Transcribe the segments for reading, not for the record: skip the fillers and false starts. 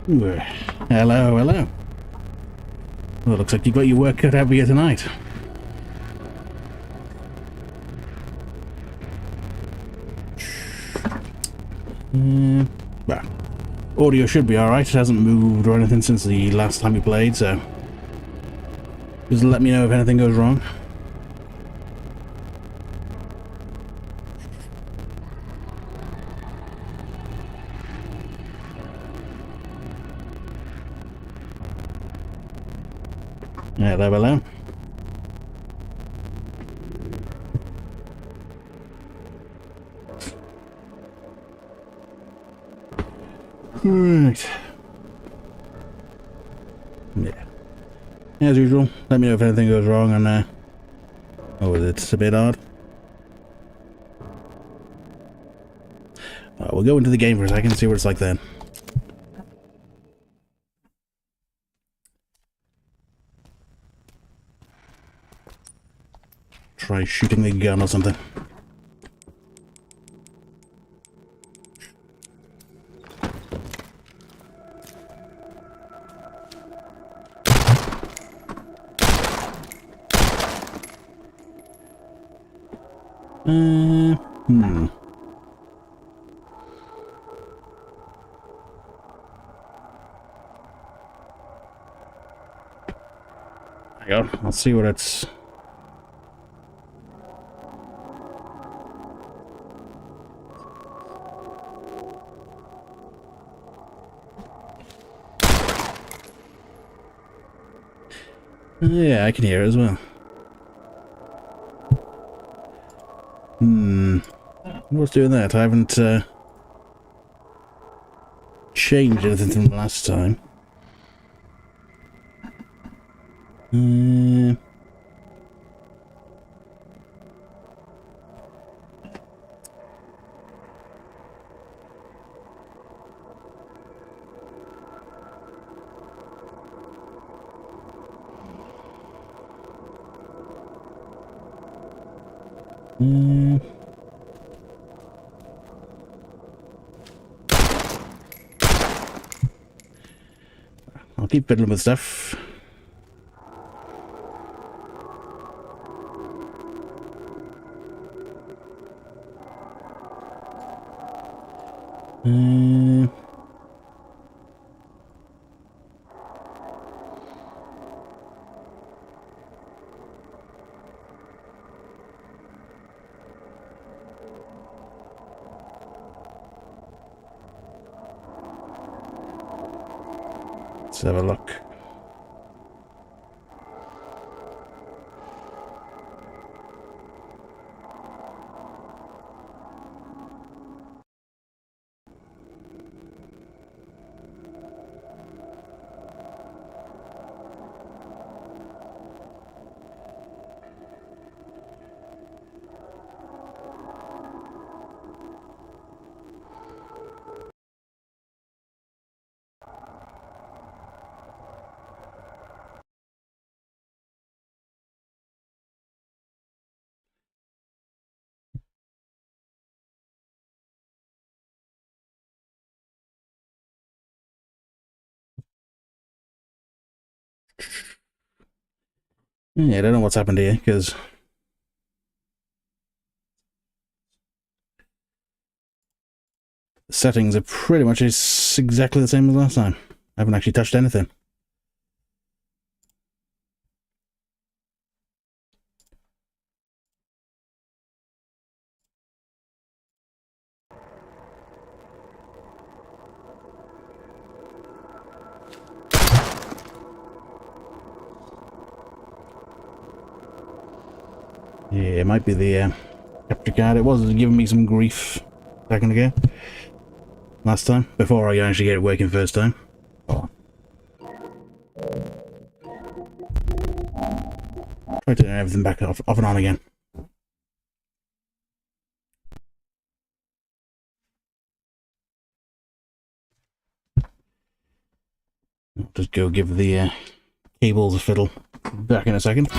Ooh, hello, hello. Well, looks like you've got your work cut out for you tonight. Well, audio should be alright. It hasn't moved or anything since the last time we played, so just let me know if anything goes wrong. Hello, hello. Right. Yeah. As usual, let me know if anything goes wrong and oh, it's a bit odd. We'll go into the game for a second and see what it's like then. Try shooting the gun or something. Hang on, let's see what it's... Yeah, I can hear it as well. What's doing that? I haven't changed anything from last time. I'll keep fiddling with stuff. Let's have a look. Yeah, I don't know what's happened here, because the settings are pretty much exactly the same as last time. I haven't actually touched anything. Yeah, it might be the capture card. It was giving me some grief back in the game last time, before I actually get it working first time. Oh. Try turning everything back off and on again. I'll just go give the cables a fiddle. Back in a second.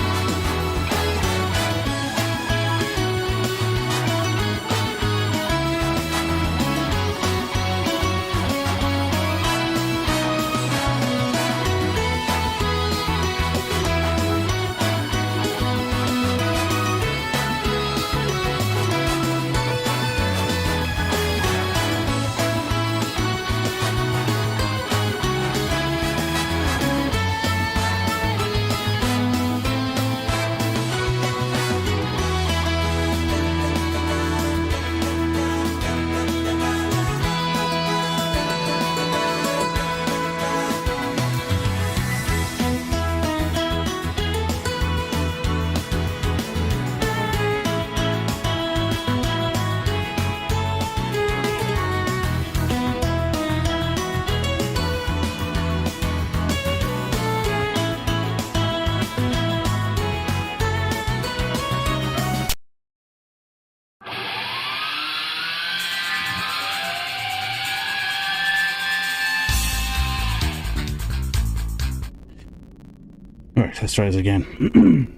Right, let's try this again.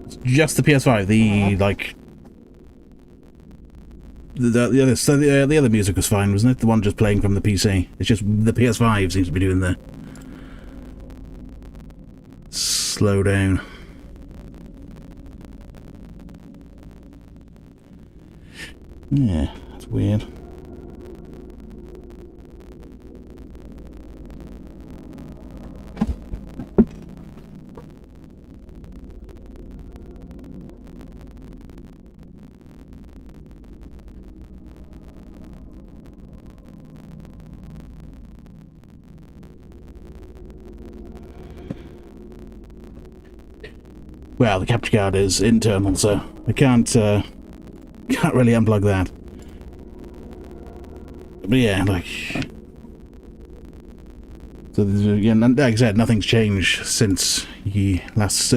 It's just the PS5. The like the other music was fine, wasn't it? The one just playing from the PC. It's just the PS5 seems to be doing the slow down. Yeah, that's weird. Well, the capture card is internal, so I can't really unplug that. But yeah, like, so again, like I said, nothing's changed since last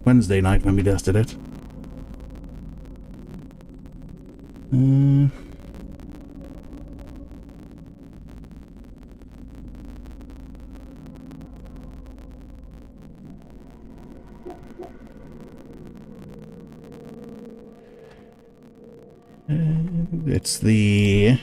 Wednesday night when we tested it. It's the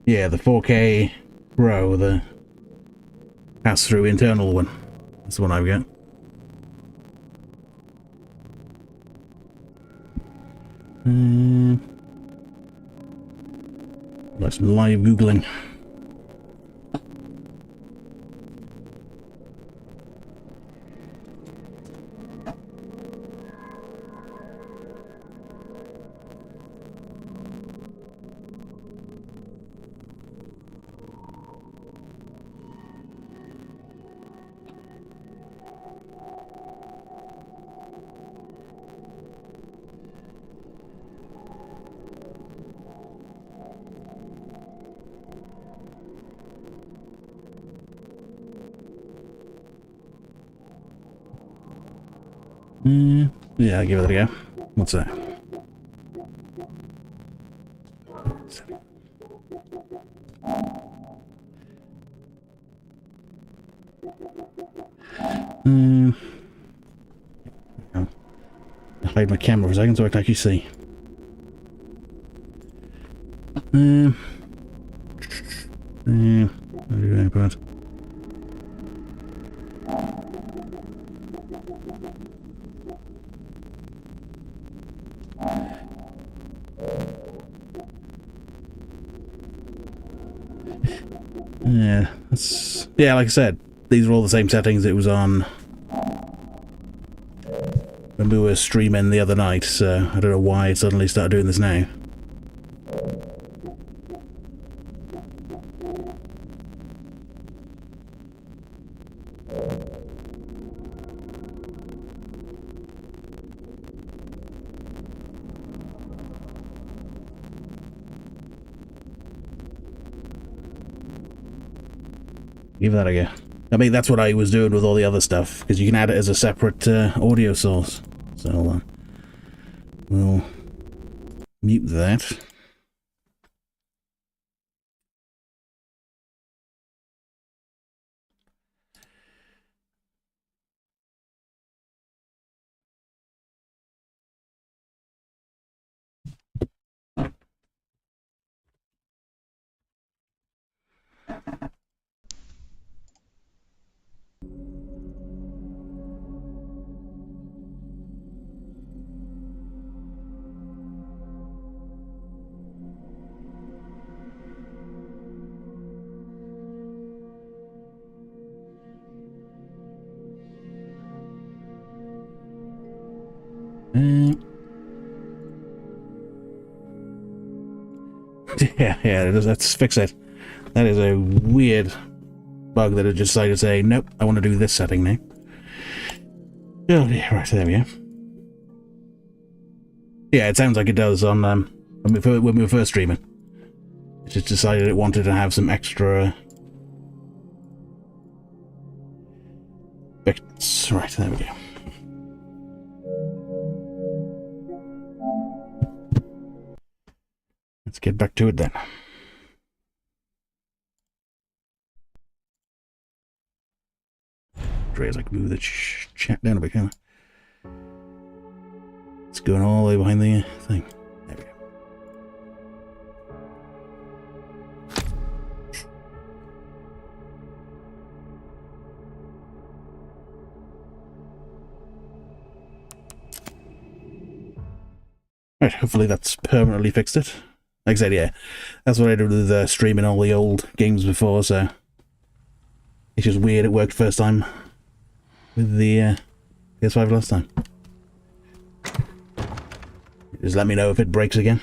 yeah, the 4K Pro, the pass-through internal one. That's the one I've got. Like some live Googling. Yeah, I'll give it a go. What's that? I'll hide my camera for a second so I can actually see. I'll do that part. Yeah, that's, yeah, like I said, these are all the same settings it was on when we were streaming the other night, so I don't know why it suddenly started doing this now. Give that a go. I mean, that's what I was doing with all the other stuff, because you can add it as a separate audio source. So, we'll mute that. Yeah, let's fix it. That is a weird bug that it just decided to say, nope, I want to do this setting now. Oh, yeah, right, there we go. Yeah, it sounds like it does on when we were first streaming. It just decided it wanted to have some extra bits. Right, there we go. Let's get back to it then. Dre's like move the chat down a bit, can I? It's going all the way behind the thing. There we go. Right, hopefully that's permanently fixed it. Like I said, yeah, that's what I did with streaming all the old games before, so it's just weird it worked first time with the PS5 last time. Just let me know if it breaks again.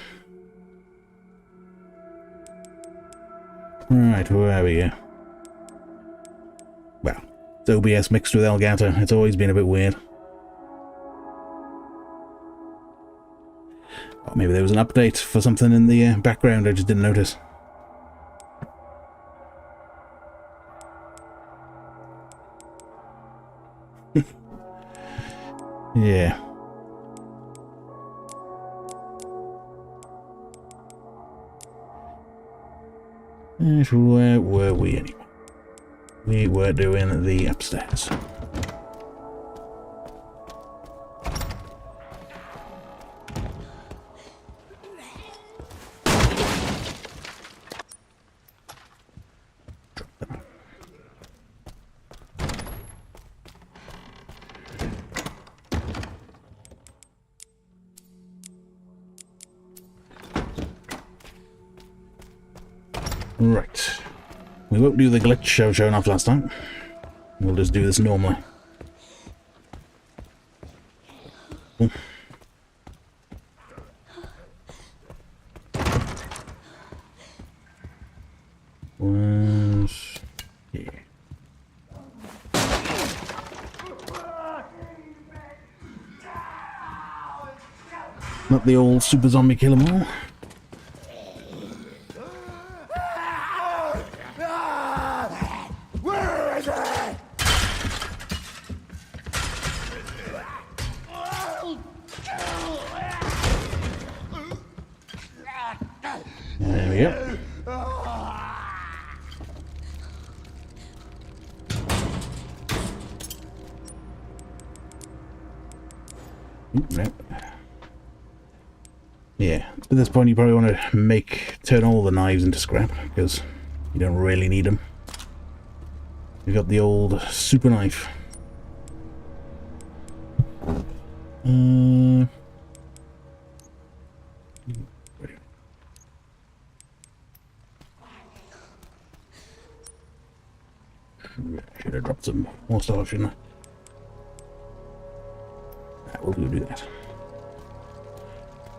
Right, where we go? Well, it's OBS mixed with Elgato. It's always been a bit weird. Or maybe there was an update for something in the background I just didn't notice. Yeah. Where were we anyway? We were doing the upstairs. Right. We won't do the glitch I was showing off last time. We'll just do this normally. Oh. Was... yeah. Not the old super zombie kill 'em all. There we go. Ooh, no. Yeah, at this point you probably want to turn all the knives into scrap, because you don't really need them. You've got the old super knife. Should have dropped some more stuff, shouldn't I? We'll do that.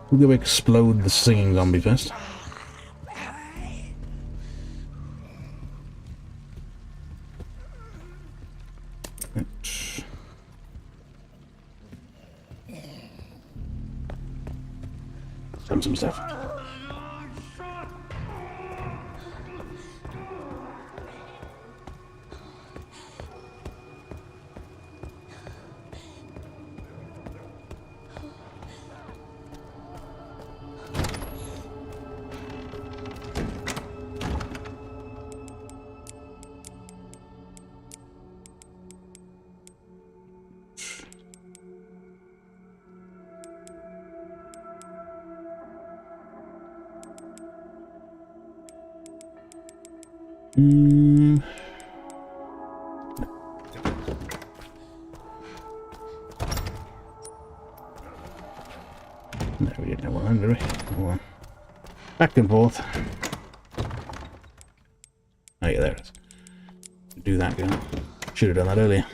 We'll go explode the singing zombie first. Some stuff. No, we didn't have one, did we? Hold on. Back and forth. Oh yeah, there it is. Do that, girl. Should have done that earlier.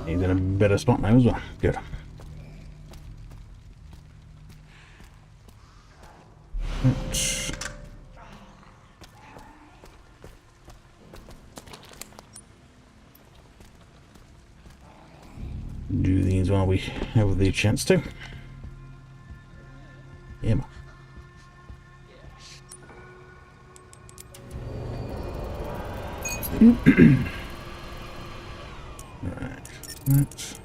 He's in a better spot now as well. Good. Do these while we have the chance to. Yeah, man. Right. That's...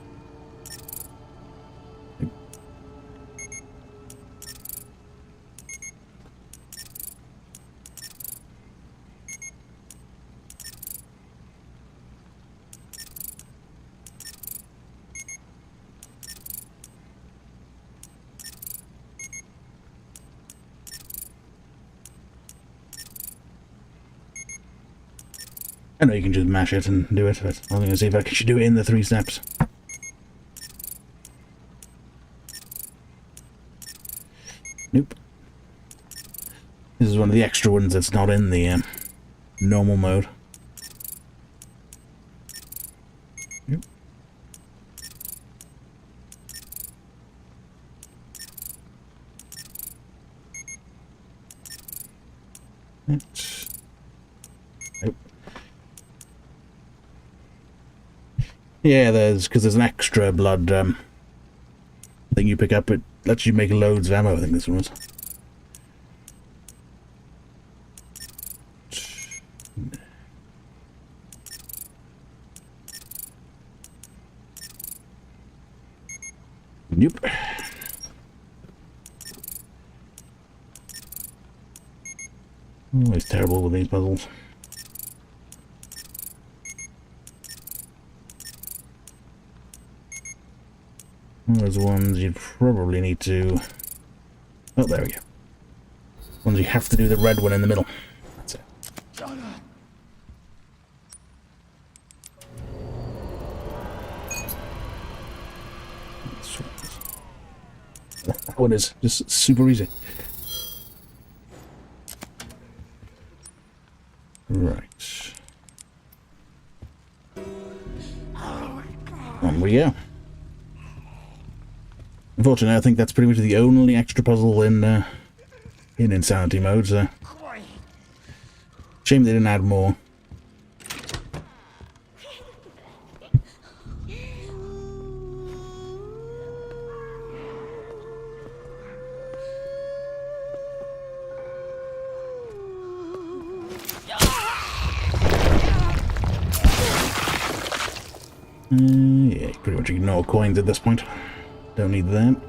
I know you can just mash it and do it, but I'm going to see if I can do it in the 3 steps. Nope. This is one of the extra ones that's not in the normal mode. Yep. It's... Nope. Yeah, because there's an extra blood thing you pick up. It lets you make loads of ammo, I think this one was. Nope. Always terrible with these puzzles. Those ones you probably need to... Oh, there we go. Ones you have to do the red one in the middle. That's it. That one is just super easy. Right. On we go. Unfortunately, I think that's pretty much the only extra puzzle in Insanity mode, so... Shame they didn't add more. Yeah, pretty much ignore coins at this point. Don't need them.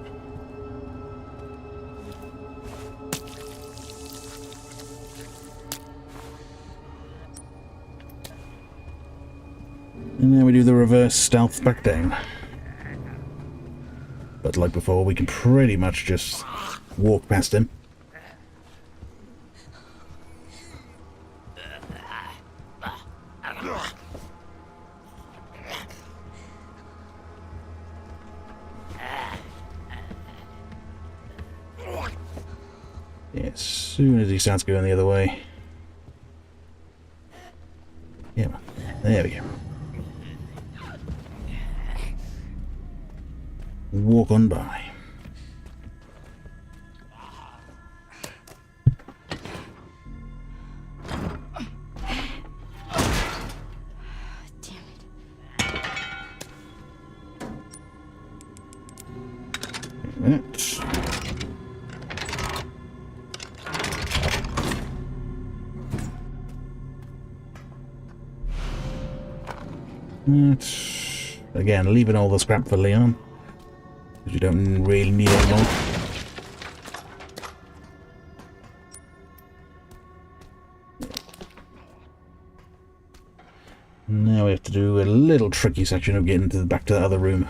And now we do the reverse stealth back down. But like before, we can pretty much just walk past him. Yeah, as soon as he starts going the other way. Yeah, there we go. Walk on by. Again, leaving all the scrap for Leon, because you don't really need any more. Now we have to do a little tricky section of getting back to the other room.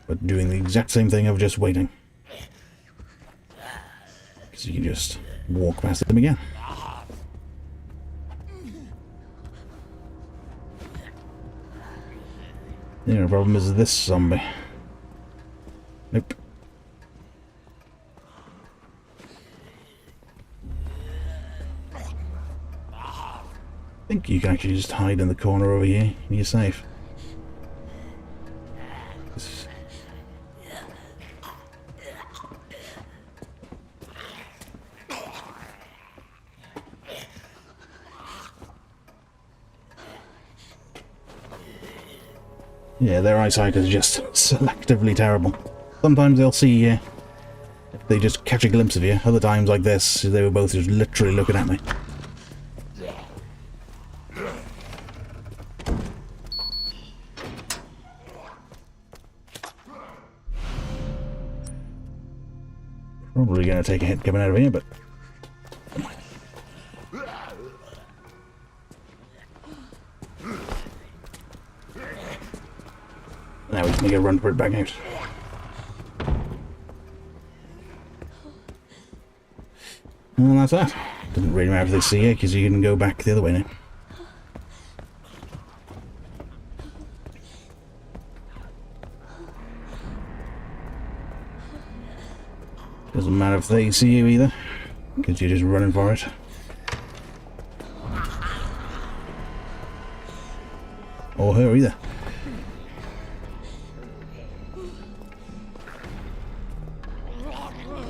But doing the exact same thing of just waiting. Because you can just walk past them again. The only problem is this zombie. Nope. I think you can actually just hide in the corner over here and you're safe. Yeah, their eyesight is just selectively terrible. Sometimes they'll see you, they just catch a glimpse of you. Other times like this, they were both just literally looking at me. Probably going to take a hit coming out of here, but... now we can make a run for it back out. And that's that. Doesn't really matter if they see you, because you can go back the other way now. Doesn't matter if they see you either, because you're just running for it. Or her either.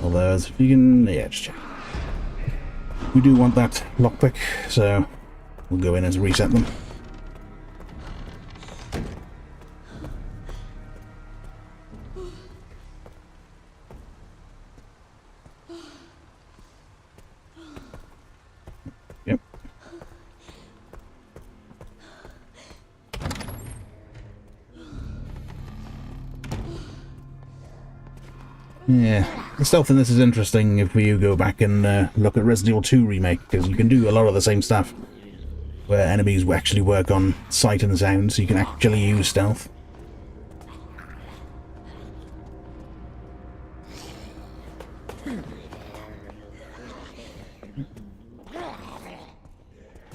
Although, if you can... yeah, just check. We do want that lockpick, so we'll go in and reset them. Yep. Yeah, the stealth in this is interesting if you go back and look at Resident Evil 2 Remake, because you can do a lot of the same stuff, where enemies actually work on sight and sound, so you can actually use stealth.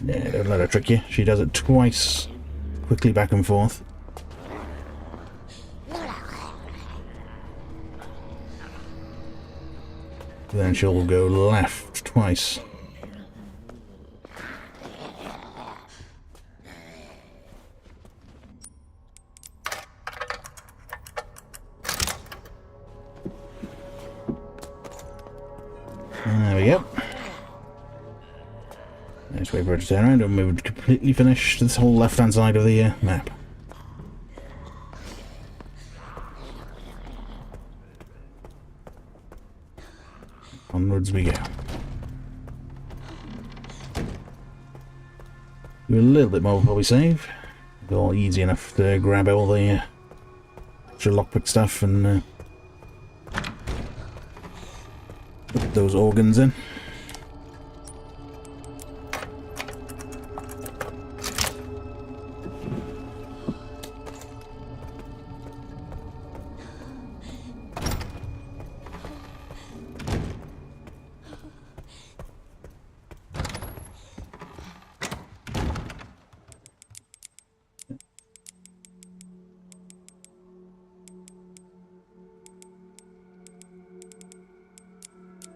Yeah, don't let her trick you. She does it twice, quickly back and forth. Then she'll go left twice. There we go. Let's wait for it to turn around and we've completely finished this whole left-hand side of the map. Onwards we go. Do a little bit more before we save. It's all easy enough to grab all the extra lockpick stuff and put those organs in.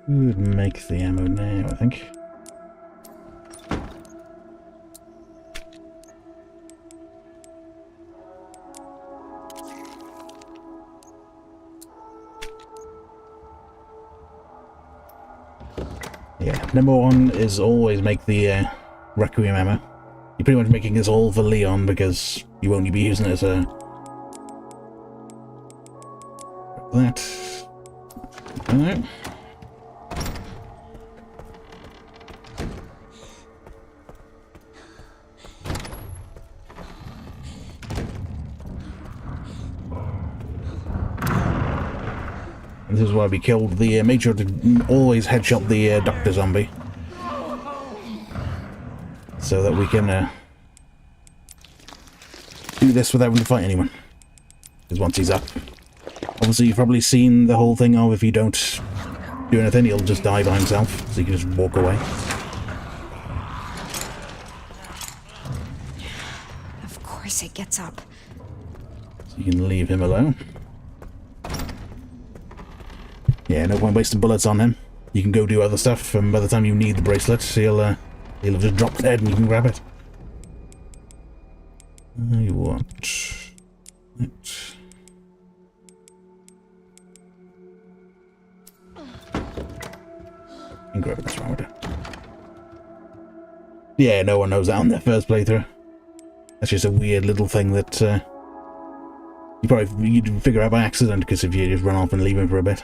Would make the ammo now, I think. Yeah, number one is always make the Requiem ammo. You're pretty much making this all for Leon because you won't be using it as a... that. Alright. This is why we killed the... made sure to always headshot the doctor zombie. So that we can do this without having to fight anyone. Because once he's up... obviously you've probably seen the whole thing of if you don't do anything, he'll just die by himself. So you can just walk away. Of course it gets up. So you can leave him alone. Yeah, no point wasting bullets on him. You can go do other stuff, and by the time you need the bracelet, he'll have just dropped dead and you can grab it. I want it. You can grab it, that's wrong with it. Yeah, no one knows that on their first playthrough. That's just a weird little thing that You'd figure out by accident, because if you just run off and leave him for a bit.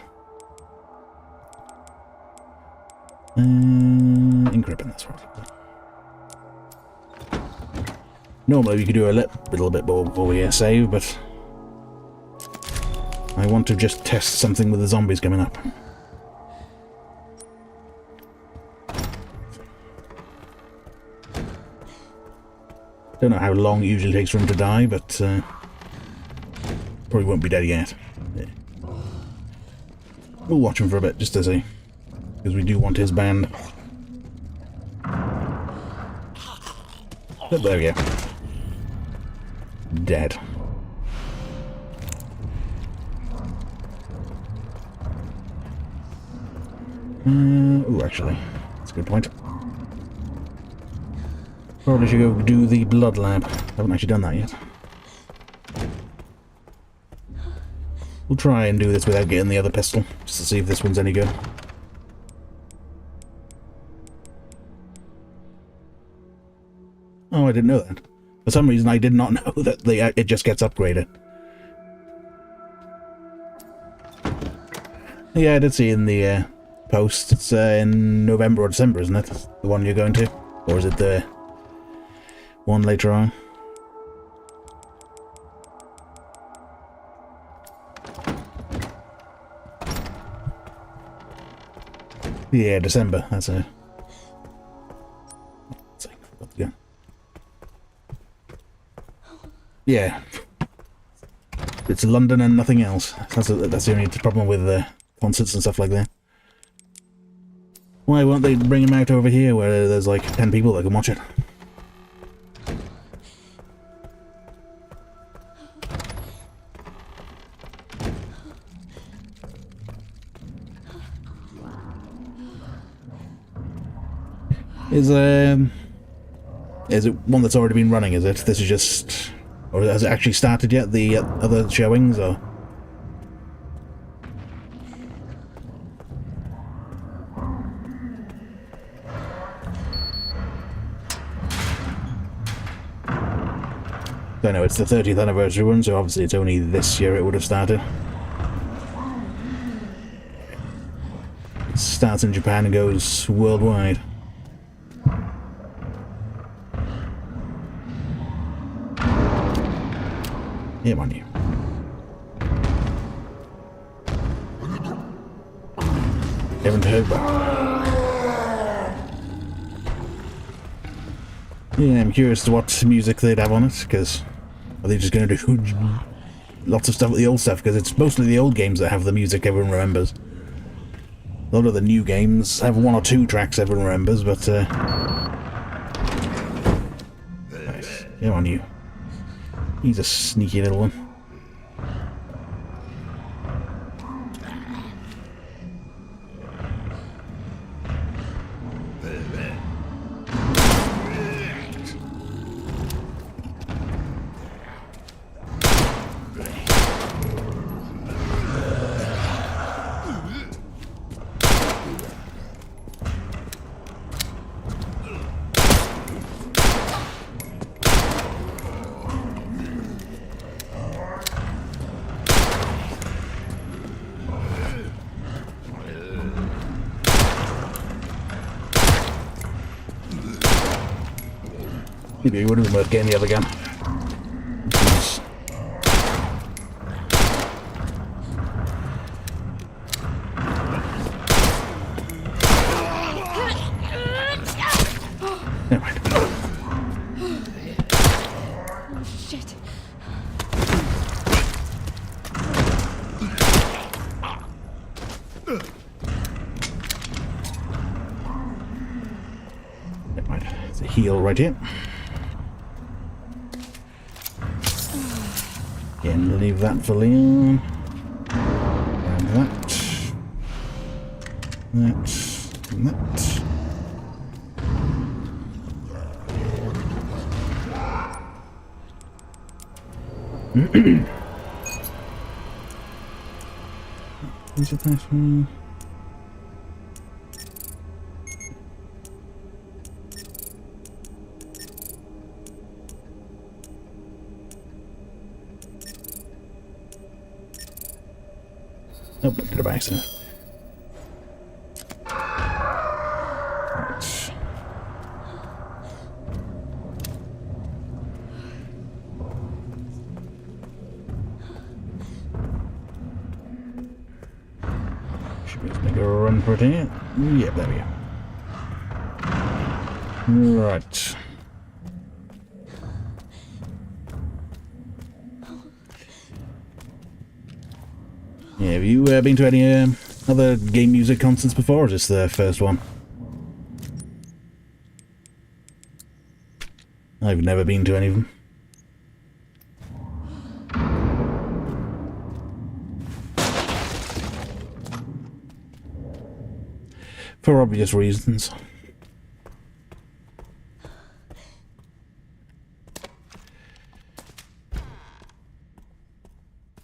Encrypting, that's right. Normally we could do a little bit more before we save, but I want to just test something with the zombies coming up. Don't know how long it usually takes for him to die, but probably won't be dead yet. Yeah. We'll watch him for a bit just to see, because we do want his band. But there we go. Dead. Oh, actually, that's a good point. Probably should go do the blood lab. Haven't actually done that yet. We'll try and do this without getting the other pistol, just to see if this one's any good. Oh, I didn't know that. For some reason, I did not know that it just gets upgraded. Yeah, I did see in the post. It's in November or December, isn't it? The one you're going to? Or is it the one later on? Yeah, December. That's it. Yeah. It's London and nothing else. That's the only problem with concerts and stuff like that. Why won't they bring him out over here where there's like 10 people that can watch it? Is it one that's already been running, is it? This is just... Or has it actually started yet, the other showings, or...? I know it's the 30th anniversary one, so obviously it's only this year it would have started. It starts in Japan and goes worldwide. Yeah, on you. Haven't heard back. Yeah, I'm curious to what music they'd have on it, because are they just going to do lots of stuff with the old stuff? Because it's mostly the old games that have the music everyone remembers. A lot of the new games have one or two tracks everyone remembers, but nice. Come on, you. He's a sneaky little one. Maybe it would have been worth getting the other gun. Jeez. Never mind. Oh, shit. Never mind. It's a heal right here. Again, leave that for Leon. Grab that. That. And that. Is it that one? Oh, but did it by accident. Right. Should be able to make a run for it here. Yep, there we go. Right. Yeah, have you been to any other game music concerts before, or is this the first one? I've never been to any of them. For obvious reasons.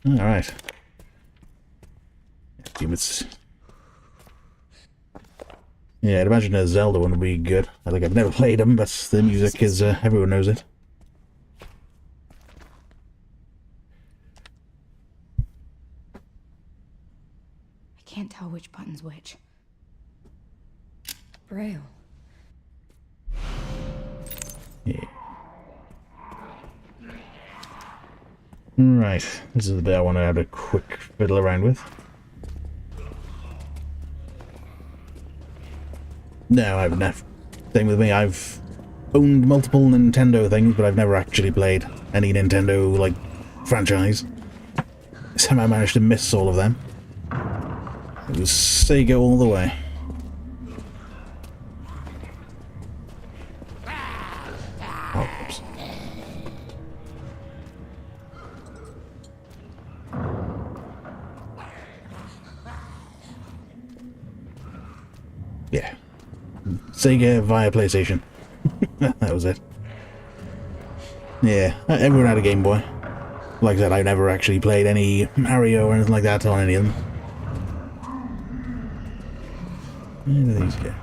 Alright. Yeah, I'd imagine a Zelda one would be good. I think I've never played them, but the music is, everyone knows it. I can't tell which button's which. Braille. Yeah. Right, this is the bit I want to have a quick fiddle around with. No, I've never. Same with me. I've owned multiple Nintendo things, but I've never actually played any Nintendo like franchise. Somehow I managed to miss all of them. It was Sega all the way. Oh, oops. Yeah. Sega via PlayStation. That was it. Yeah, everyone had a Game Boy. Like I said, I never actually played any Mario or anything like that on any of them. Where do these go?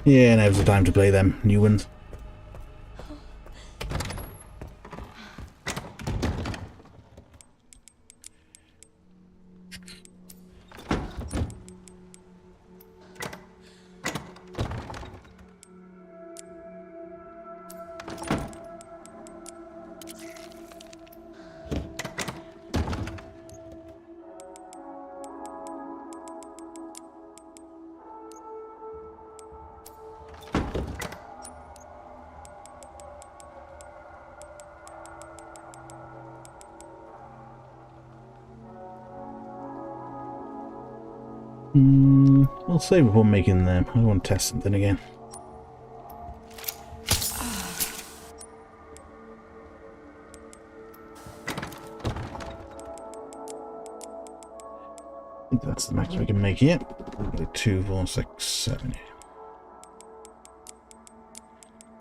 Yeah, now's the time to play them new ones. I'll save before making them. I want to test something again. I think that's the max we can make here. 2, 4, 6, 7.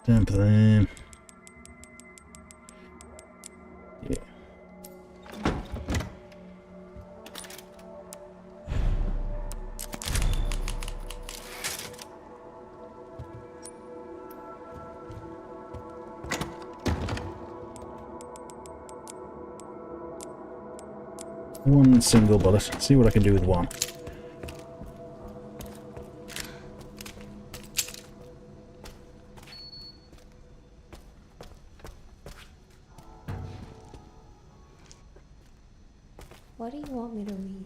Down to them. Yeah. One single bullet. See what I can do with one. What do you want me to read?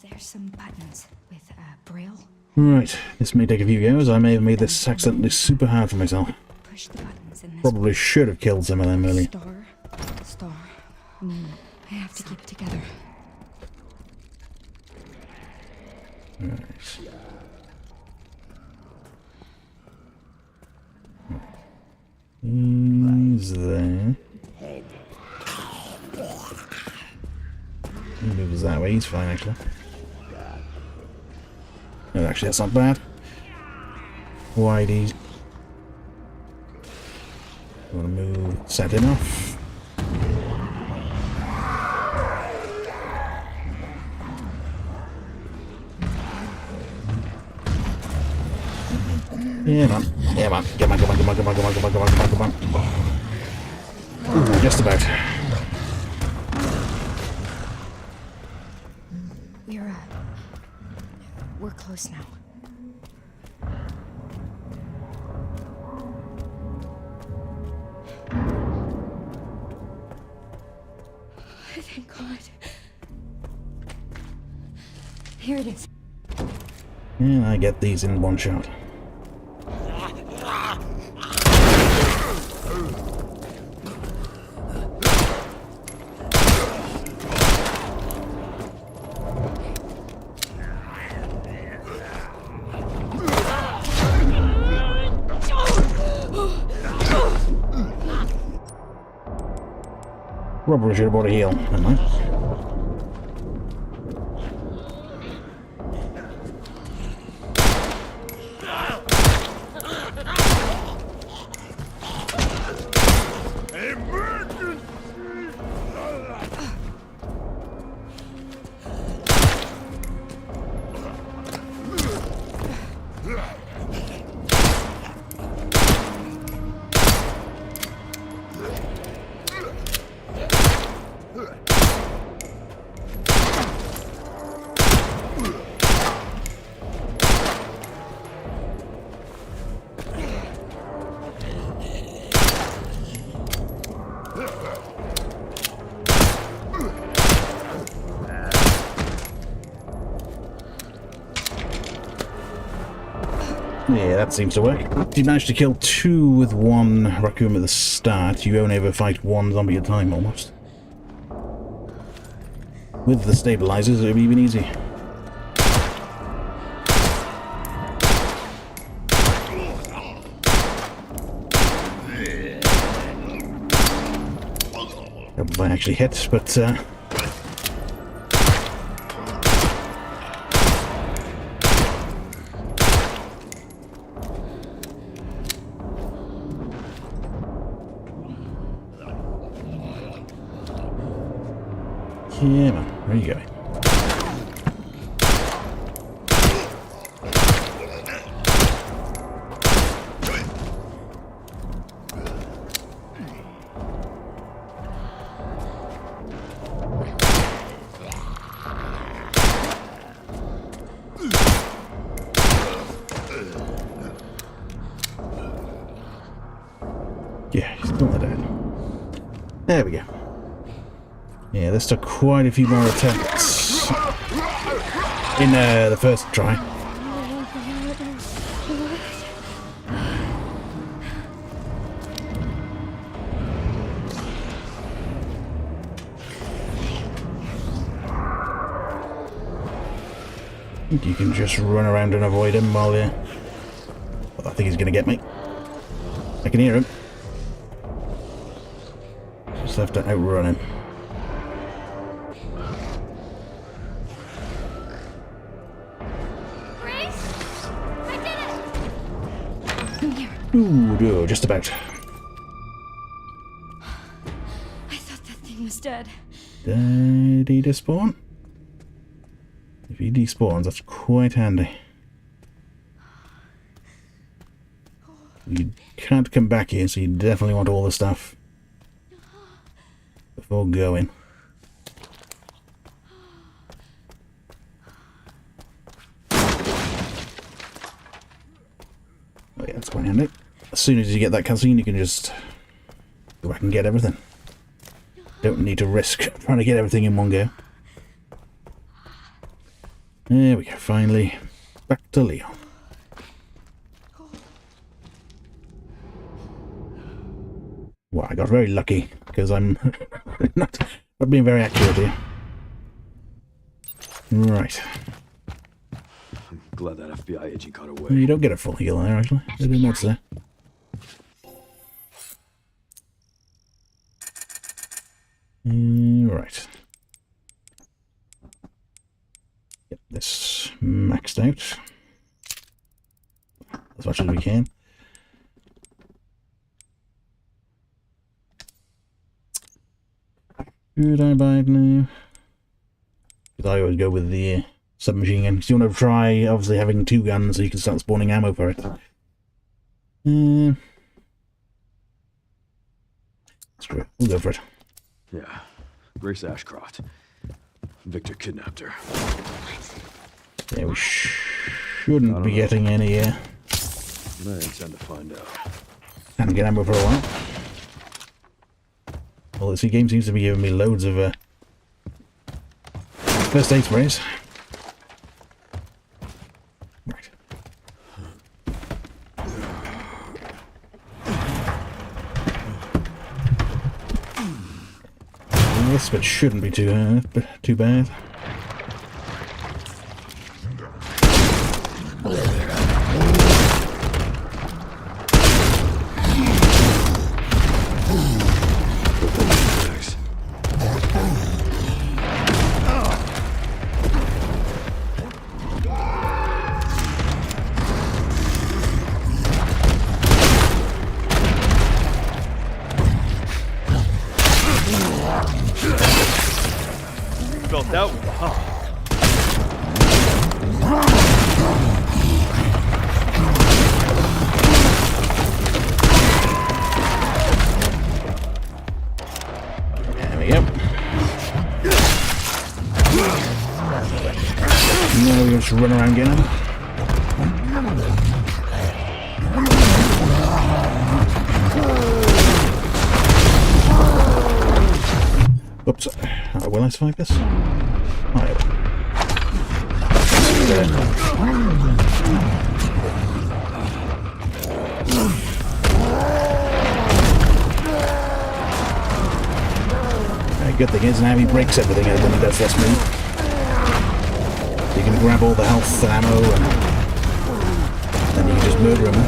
There's some buttons with Braille. Right, this may take a few goes. I may have made this accidentally super hard for myself. Push the buttons in this. Probably should have killed some of them early. Star. I have to keep it together. Right. He's there. He moves that way, he's fine actually. No, actually, that's not bad. Whitey. Want to move, set him off. Yeah, man. Yeah, man. Come on, come on, come on, come on, come on, come on, come on, come on, come on. Ooh, just about. We're close now. Thank God. Here it is. And I get these in one shot. Probably should have bought a heal. Never mind. Yeah, that seems to work. If you manage to kill 2 with 1 raccoon at the start, you only ever fight 1 zombie at a time, almost. With the stabilizers, it'll be even easy. That might actually hit, but yeah, man. Where are you going? Yeah, he's still not dead. There we go. Yeah, this took quite a few more attempts in the first try. I think you can just run around and avoid him while you... Well, I think he's going to get me. I can hear him. Just have to outrun him. Ooh, just about. I thought that thing was dead. Did he despawn? If he despawns, that's quite handy. You can't come back here, so you definitely want all the stuff before going. Oh yeah, that's quite handy. As soon as you get that cutscene, you can just go back and get everything. Don't need to risk trying to get everything in one go. There we go, finally back to Leon. Well, I got very lucky because I'm not being very accurate here. Right. I'm glad that FBI agent got away. You don't get a full heal there, actually. I didn't notice that. Right. Get this maxed out. as much as we can. Should I buy it now? Because I always go with the submachine gun. So you want to try, obviously, having 2 guns so you can start spawning ammo for it. Screw it. We'll go for it. Yeah. Grace Ashcroft. Victor kidnapped her. Yeah, we shouldn't be getting any, I intend to find out. Can't get ammo for a while. Well, this game seems to be giving me loads of first aid sprays. Right. This bit shouldn't be too bad. Felt that one, huh? There we go. Now we just run around getting them. Oops. Will I survive this? Oh, yeah. Good thing is now he breaks everything when he does this move. You can grab all the health and ammo and then you can just murder him.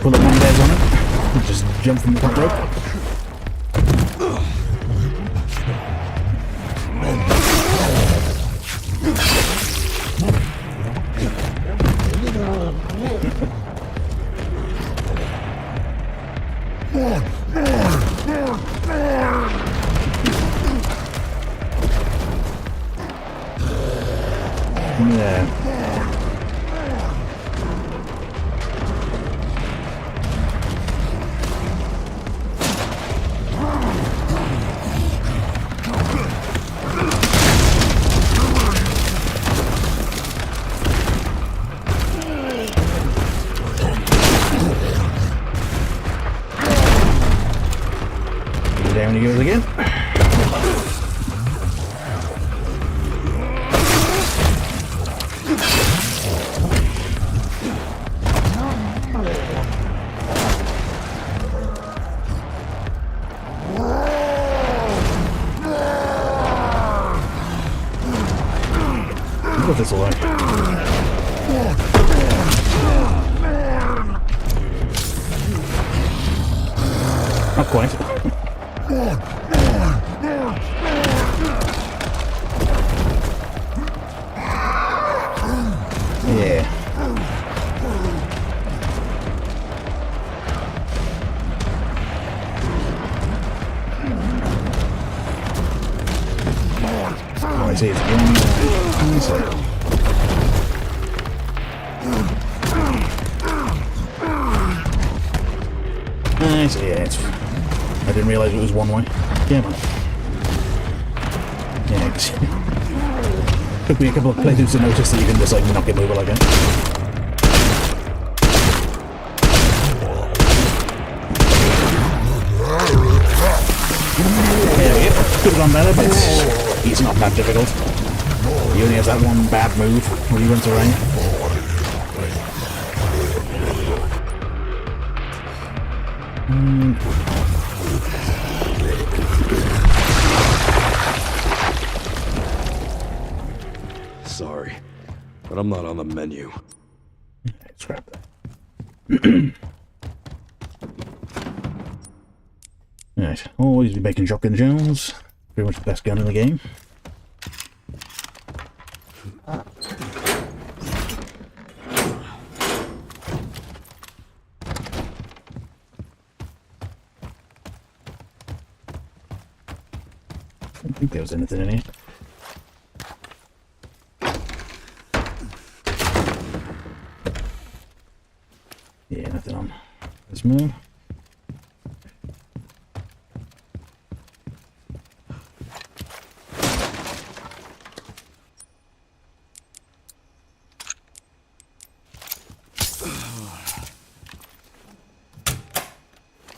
Pull the Mendez on it. Just jump from the top rope. Yeah. Down he goes again. What this will like. Not quite. Yeah. Oh, I see it's one more. I see, yeah, it's... I didn't realise it was one way. Yeah, man. Yeah, it's... Took me a couple of playthroughs to notice that you can just, like, knock it over like that. There we go. Could have gone better, but he's not that difficult. He only has that one bad move when he runs around. Sorry, but I'm not on the menu. Scrap that. Right, always be making shotgun shells. Pretty much the best gun in the game. I don't think there was anything in here. Yeah, nothing on. Let's move.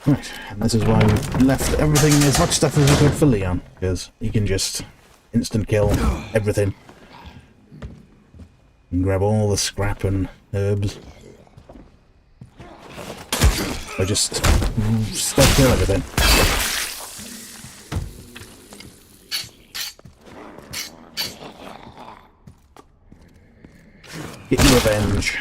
Right, and this is why we've left everything, as much stuff as we could for Leon, because he can just instant kill everything. And grab all the scrap and herbs. Or just stop kill everything. Get your revenge.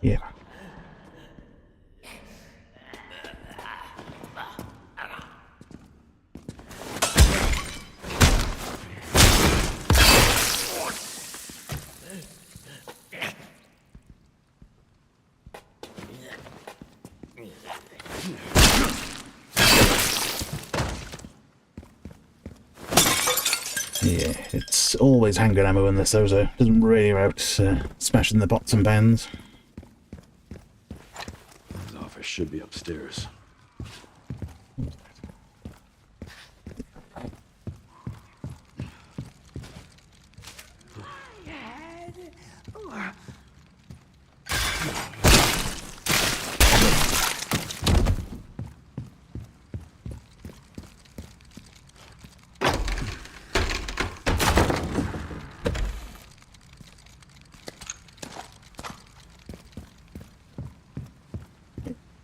Yeah. Yeah, it's always handgun ammo in this though, so it doesn't really about smashing the pots and pans. His office should be upstairs.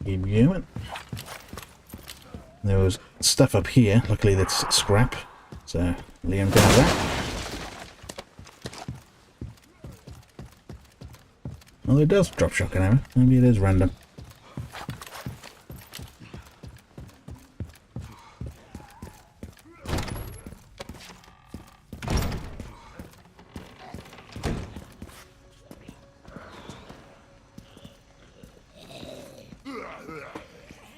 Keep going. There was stuff up here, luckily that's scrap, so Liam can have that. Well, it does drop shotgun ammo, maybe it is random.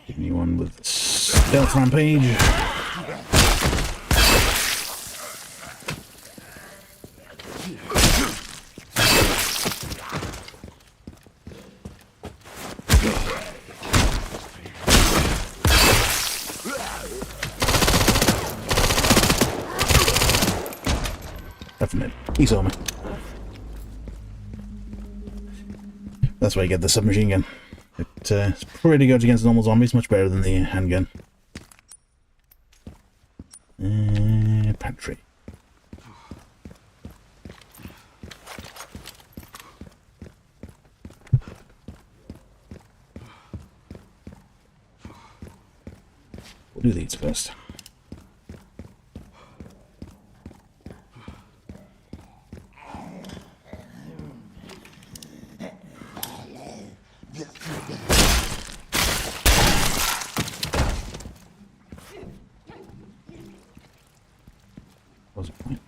Give me one with stealth rampage. Definitely. He saw me. That's why you get the submachine gun. It's pretty good against normal zombies, much better than the handgun. Pantry. We'll do these first. What's the point?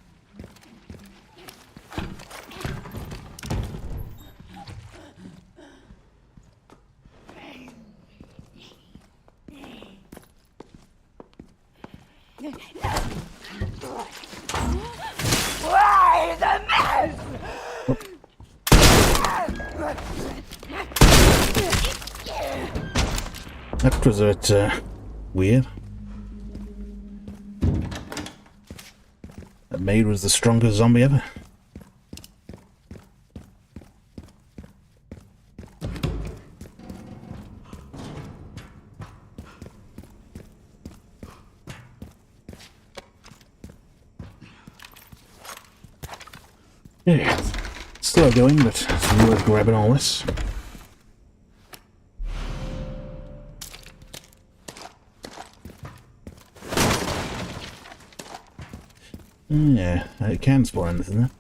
Why the mess? That was a bit weird. That maid was the strongest zombie ever. Yeah, slow going, but it's worth grabbing all this. Yeah, it can spawn anything there.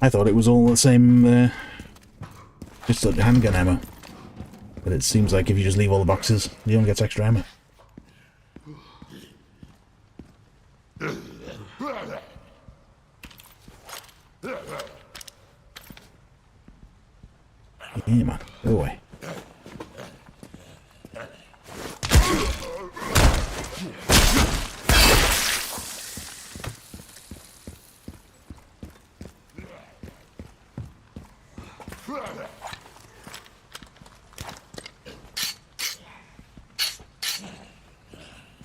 I thought it was all the same, just like handgun ammo. But it seems like if you just leave all the boxes, you don't get extra ammo. Yeah, man, go away.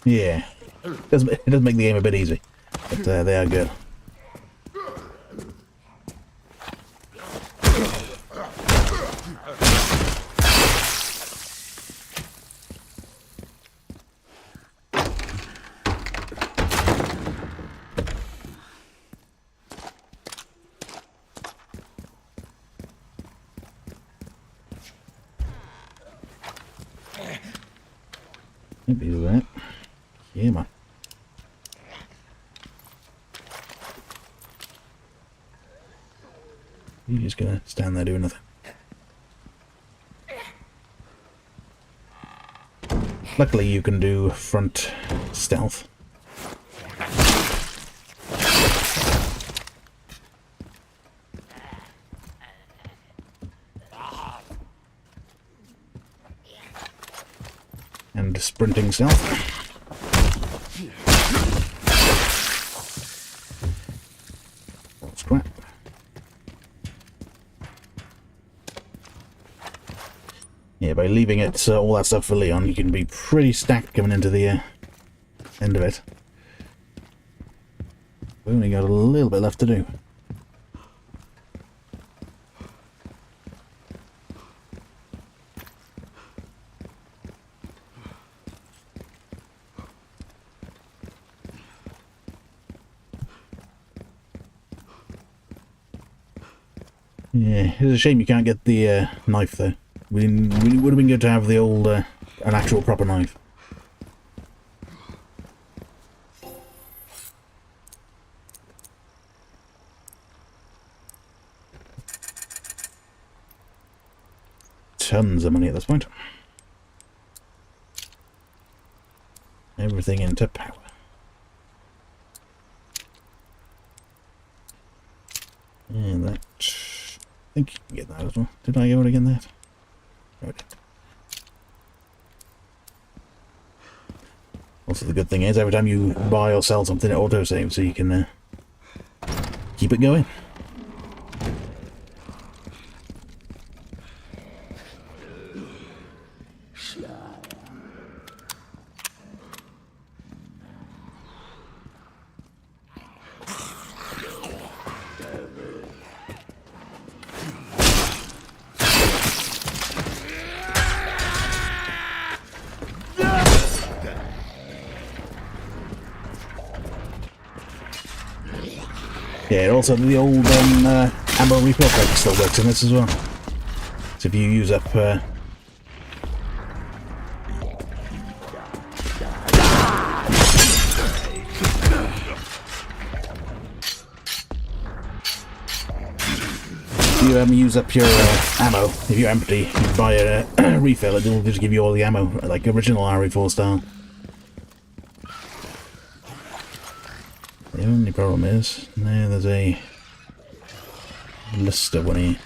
Yeah, it does make the game a bit easy, but they are good. Maybe that. Yeah, man. You're just gonna stand there doing nothing. Luckily, you can do front stealth. And sprinting stealth. Scrap. Yeah, by leaving it all that stuff for Leon, you can be pretty stacked coming into the end of it. We've only got a little bit left to do. Yeah, it's a shame you can't get the knife though. We would have been good to have the old, an actual proper knife. Tons of money at this point. Everything into power. And that... I think you can get that as well. Did I already get that? No, I didn't. Also, the good thing is, every time you buy or sell something, it auto-saves, so you can keep it going. Yeah, also the old ammo refill plate still works in this as well. So if you use up use up your ammo, if you're empty, you buy a refill, it'll just give you all the ammo, like original RE4 style. The only problem is, there's a list of one here.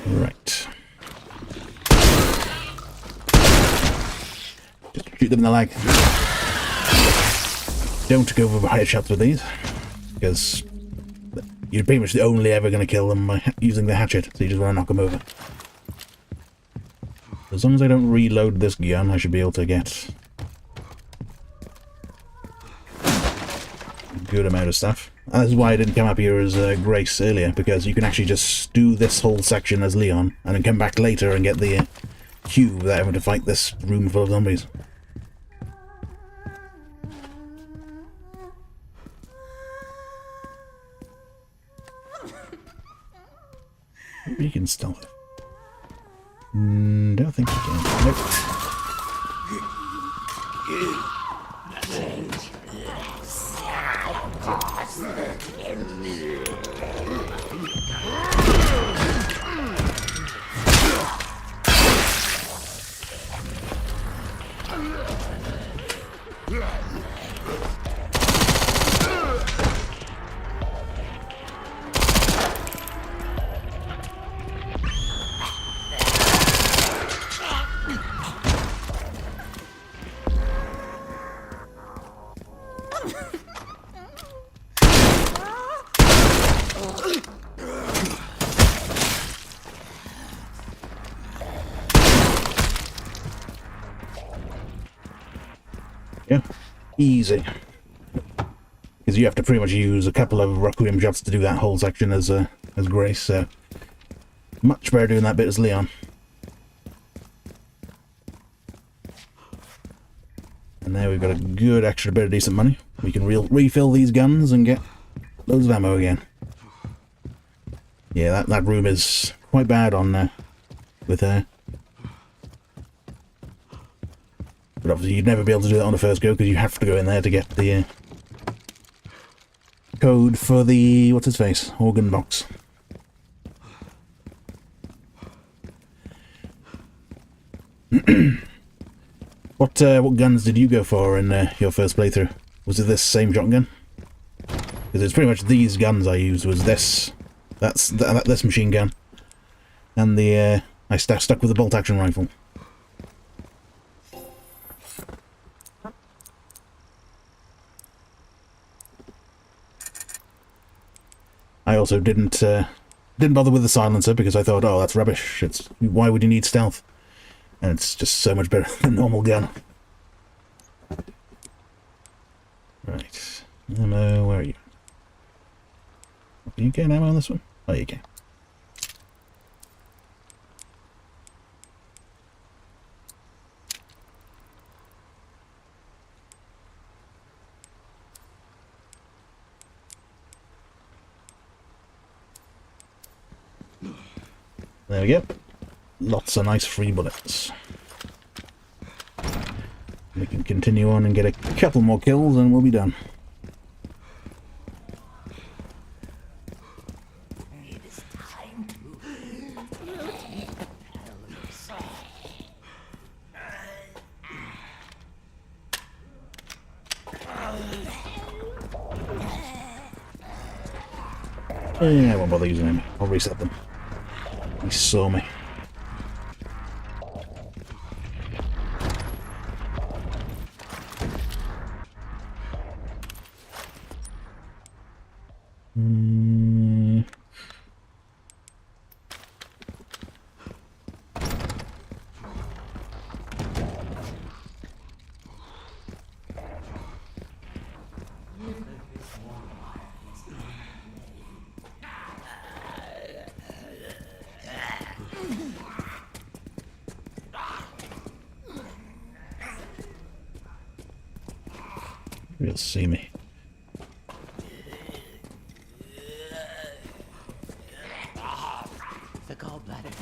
Right. Just shoot them in the leg. Don't go for headshots with these, because you're pretty much only ever going to kill them by using the hatchet, so you just want to knock them over. As long as I don't reload this gun, I should be able to get... good amount of stuff. And that's why I didn't come up here as Grace earlier, because you can actually just do this whole section as Leon, and then come back later and get the cube without having to fight this room full of zombies. Maybe you can stealth it. Don't think you can. Nope. Yeah, easy. Because you have to pretty much use a couple of Requiem shots to do that whole section as Grace, so much better doing that bit as Leon. And now we've got a good extra bit of decent money. We can refill these guns and get loads of ammo again. Yeah, that room is quite bad on with her. But obviously you'd never be able to do that on the first go, because you have to go in there to get the code for the, what's his face, organ box. What guns did you go for in your first playthrough? Was it this same shotgun? Because it's pretty much these guns I used. Was this, this machine gun, and the I stuck with the bolt action rifle. I also didn't bother with the silencer, because I thought, oh, that's rubbish. Why would you need stealth? And it's just so much better than a normal gun. Right. Ammo, where are you? Can you get ammo on this one? Oh, you can. There we go. Lots of nice free bullets. We can continue on and get a couple more kills and we'll be done. I won't bother using them. I'll reset them. He saw me. You'll see me. The gallbladder.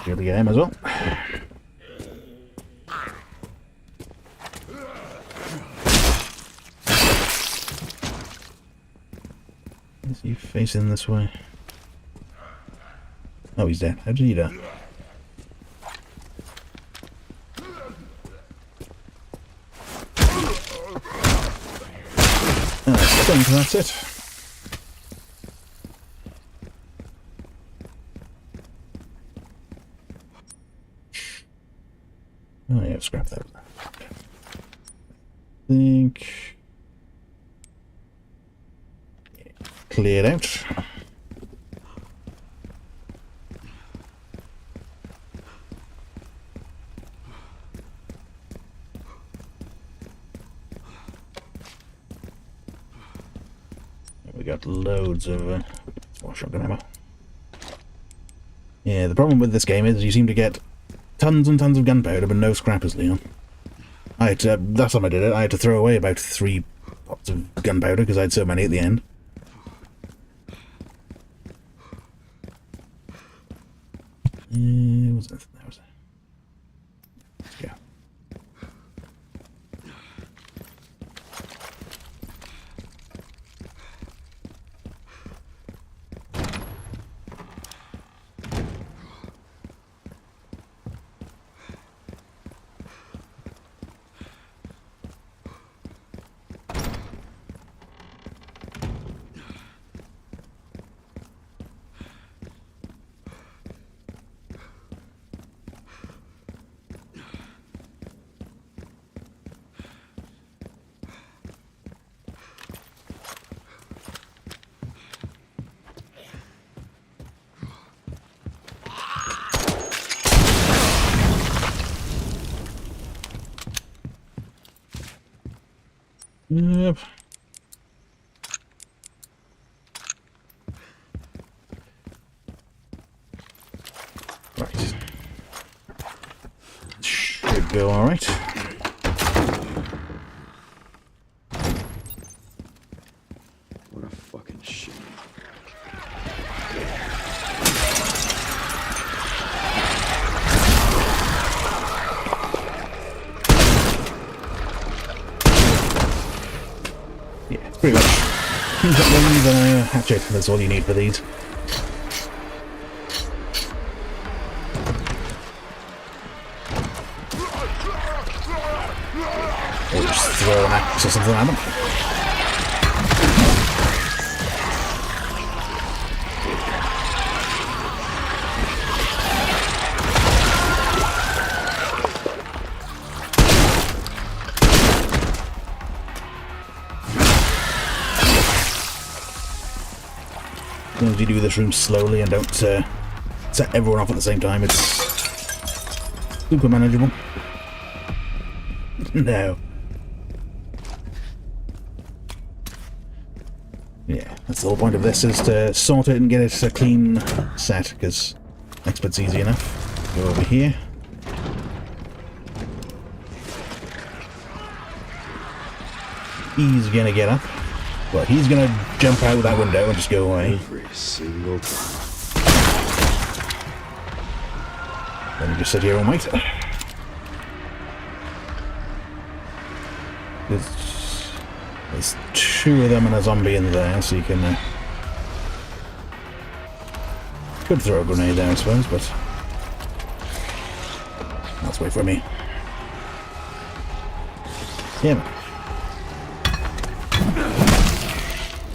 Get the game as well. Is he facing this way? Oh, he's dead. How did he die? I think that's it. Oh yeah, scrap that. Think cleared out. got loads of more shotgun ammo. Yeah, the problem with this game is you seem to get tons and tons of gunpowder, but no scrappers, Leon. I had to, last time I did it, I had to throw away about 3 pots of gunpowder because I had so many at the end. Was there anything there, was there? Yeah. Yep. Right. Should go all right. What a fucking shit. Yeah, pretty much. Shotguns and a hatchet, that's all you need for these. Or just throw an axe or something at them. As long as you do this room slowly and don't set everyone off at the same time, it's super manageable. No. Yeah, that's the whole point of this, is to sort it and get it a clean set, because next bit's easy enough. Go over here. He's gonna get up. Well, he's gonna jump out that window and just go away. Every single time. Then you just sit here and wait. There's 2 of them and a zombie in there, so you can... could throw a grenade there, I suppose, but... let's wait for me. Yeah, man.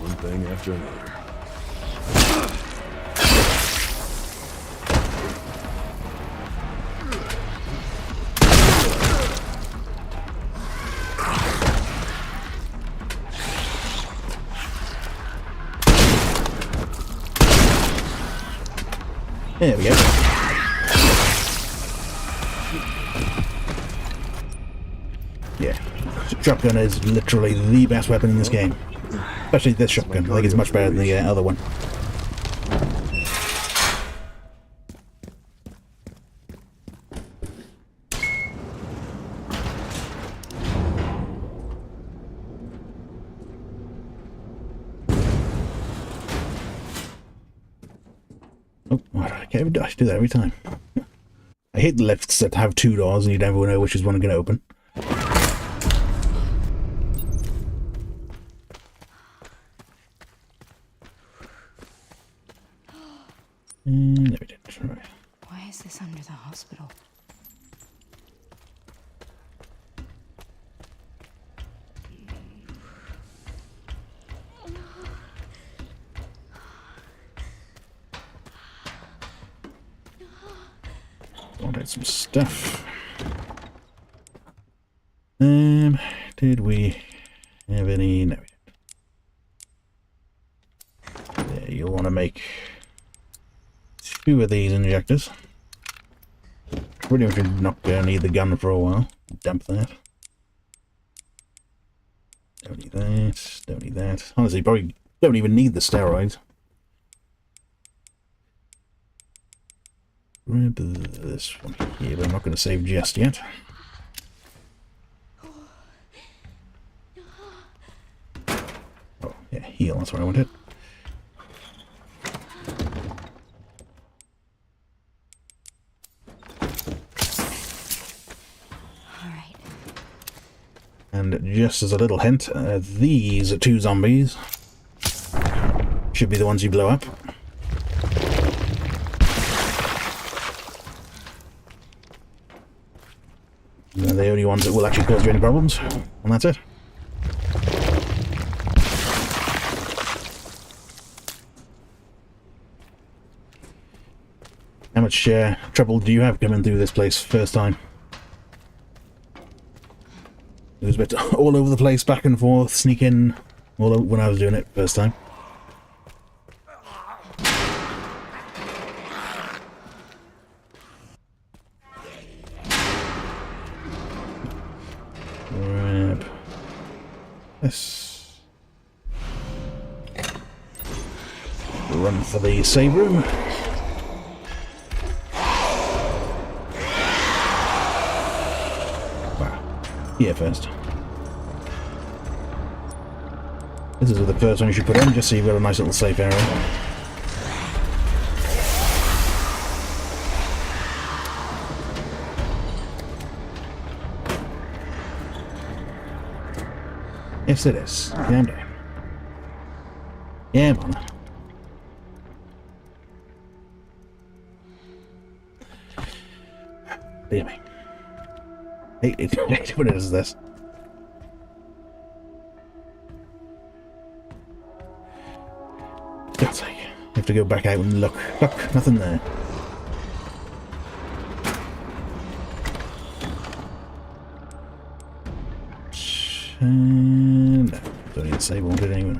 One thing after another. There we go. Yeah, shotgun is literally the best weapon in this game. Especially this shotgun. I think it's much better than the other one. Oh, I can't even, I do that every time. I hate the lifts that have 2 doors and you never know which is one going to open. And there we did. Right. Why is this under the hospital? Wanted some stuff. Did we have any? No, we didn't. Yeah, you'll want to make 2 of these injectors. Pretty much not going to need the gun for a while. Dump that. Don't need that. Don't need that. Honestly, probably Don't even need the steroids. Grab this one here, but I'm not going to save just yet. Oh, yeah, heal, that's what I wanted. Alright. And just as a little hint, these two zombies should be the ones you blow up. They're the only ones that will actually cause you any problems, and that's it. How much trouble do you have coming through this place first time? It was a bit all over the place, back and forth, sneaking all over when I was doing it first time. Grab this. Run for the save room. Here first. This is the first one you should put in, just so you've got a nice little safe area. Yes, it is. Calm down. Yeah, man. Dear me. What is this? God's sake. You have to go back out and look. Look, nothing there. No, don't need to save, won't it anyway?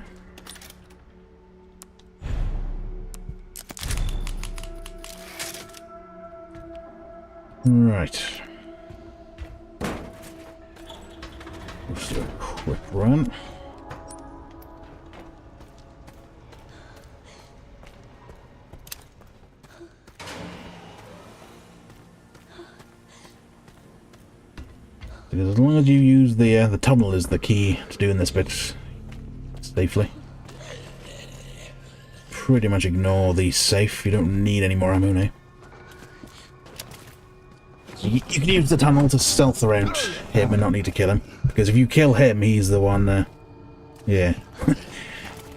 Right. Let's do a quick run. Because as long as you use the tunnel is the key to doing this bit safely. Pretty much ignore the safe. You don't need any more ammo now. You can use the tunnel to stealth around him and not need to kill him. Because if you kill him, he's the one, yeah.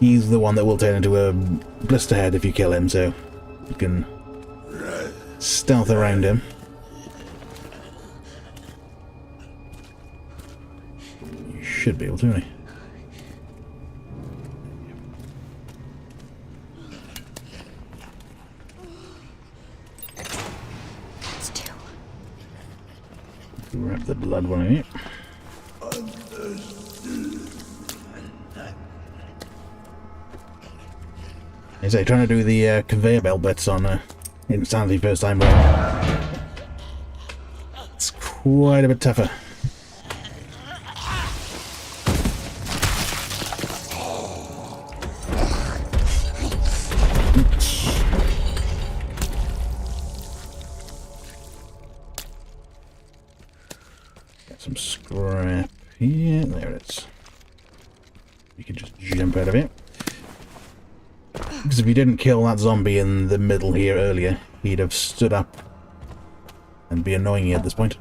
He's the one that will turn into a blisterhead if you kill him, so you can stealth around him. You should be able to, right? Grab the blood one of you. As I trying to do the conveyor belt bits on Insanity first time round. It's quite a bit tougher. Some scrap here. There it is. You can just jump out of it. Because if you didn't kill that zombie in the middle here earlier, he'd have stood up and be annoying you at this point.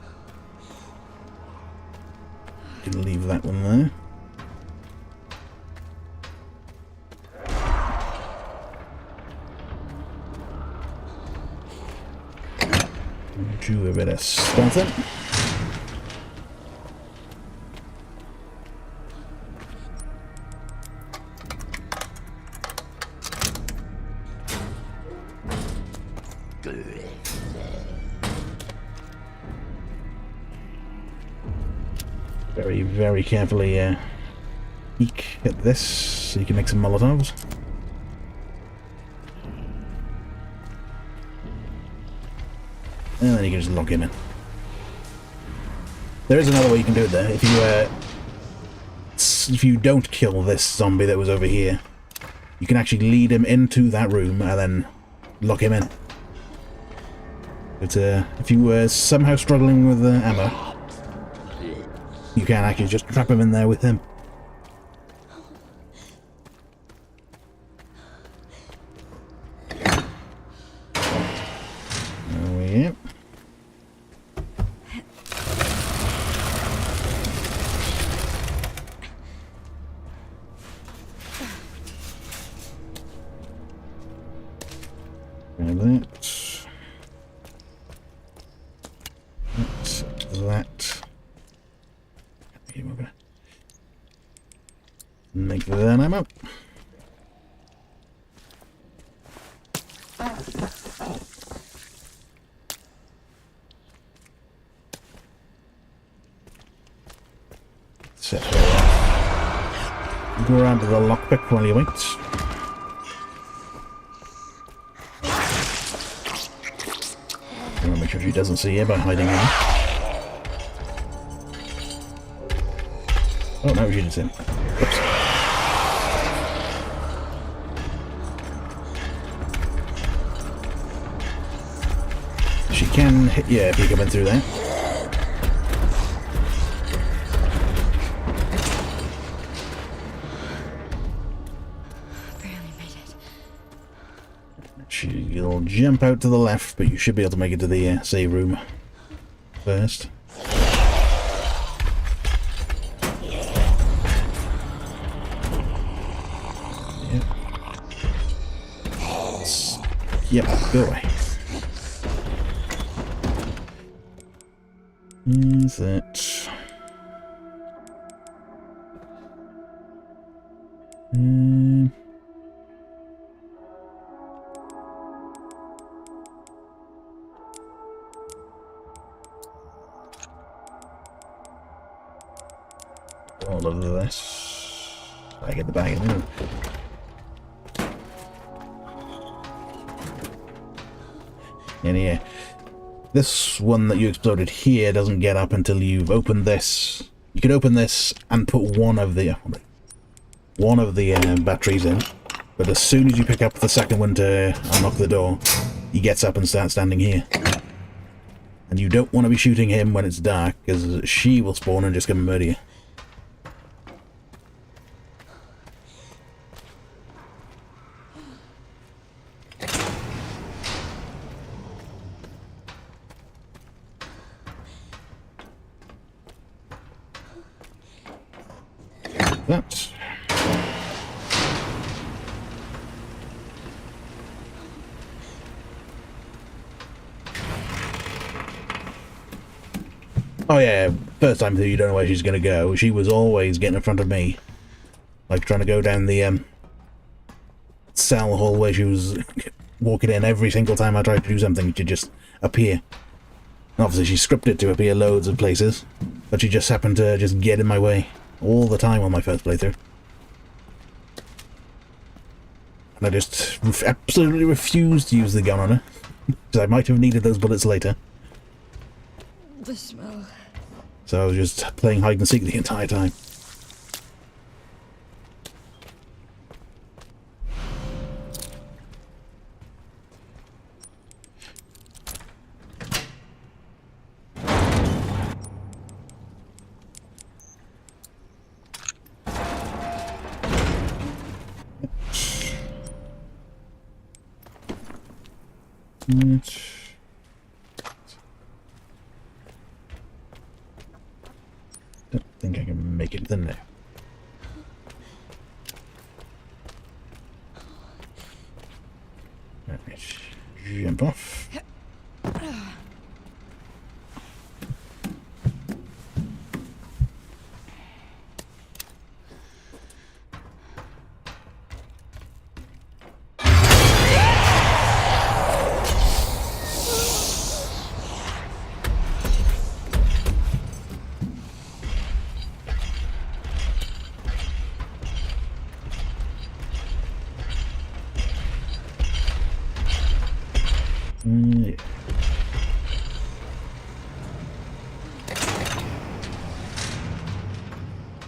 You can leave that one there. Do a bit of stealthing. Very, very carefully peek at this so you can make some Molotovs. And then you can just lock him in. There is another way you can do it there. If you don't kill this zombie that was over here, you can actually lead him into that room and then lock him in. But if you were somehow struggling with ammo, you can actually just trap him in there with him. Oh, yeah. Grab that. Make that ammo. Set her off. Grab the lockpick while you wait. Make sure she doesn't see you by hiding in. Oh no, she didn't see him. Oops. She can hit you if you come in through there. Barely made it. She'll jump out to the left, but you should be able to make it to the save room first. Yep. Yep, go away. Is it? All of this. I get the bag in. And yeah, this one that you exploded here doesn't get up until you've opened this. You can open this and put one of the batteries in, but as soon as you pick up the second one to unlock the door, he gets up and starts standing here. And you don't want to be shooting him when it's dark, because she will spawn and just come and murder you. That. Oh yeah, first time through you don't know where she's gonna go. She was always getting in front of me. Like trying to go down the cell hallway. She was walking in every single time I tried to do something, she'd just appear. And obviously she scripted to appear loads of places, but she just happened to just get in my way all the time on my first playthrough. And I just absolutely refused to use the gun on her, because I might have needed those bullets later. The smell. So I was just playing hide and seek the entire time. Don't think I can make it in there. Right, jump off. Yeah.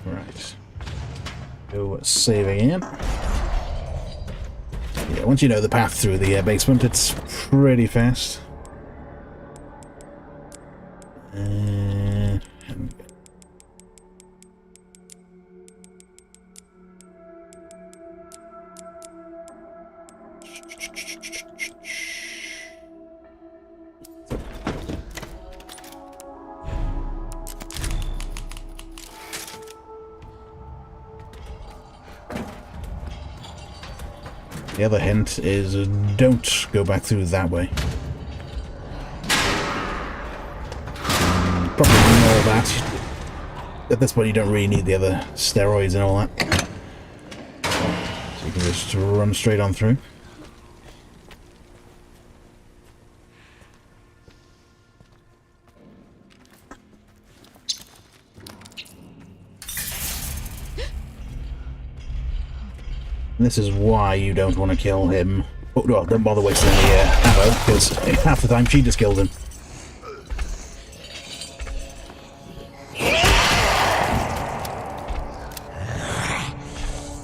Right. Go save again. Yeah, once you know the path through the basement, it's pretty fast. The other hint is don't go back through that way. Probably ignore that. At this point you don't really need the other steroids and all that. So you can just run straight on through. And this is why you don't want to kill him. Oh, no, don't bother wasting any ammo, because half the time she just kills him.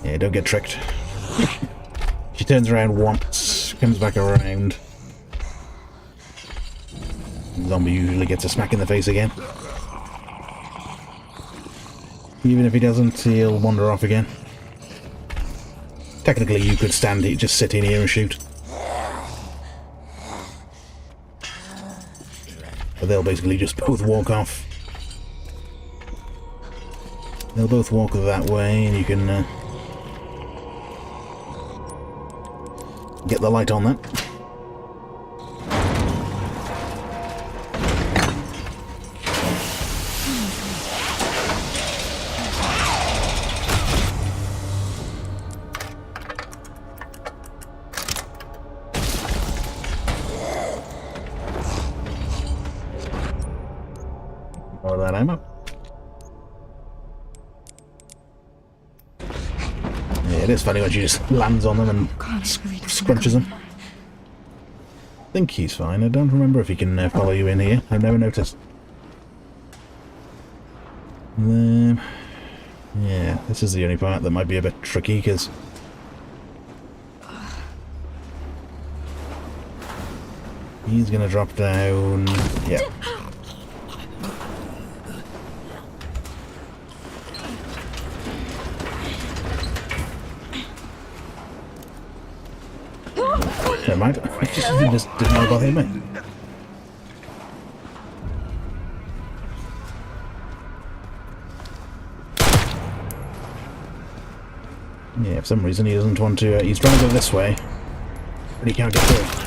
Yeah, don't get tricked. She turns around once, comes back around. The zombie usually gets a smack in the face again. Even if he doesn't, he'll wander off again. Technically, you could stand here, just sit in here and shoot. But they'll basically just both walk off. They'll both walk that way, and you can get the light on that. More of that ammo. Yeah, it is funny when she just lands on them and scrunches them. I think he's fine. I don't remember if he can follow you in here. I've never noticed. Yeah, this is the only part that might be a bit tricky, because he's gonna drop down. Yeah. Never mind. He just didn't know about him, mate. Yeah, for some reason he doesn't want to. He's trying to go this way, but he can't get through.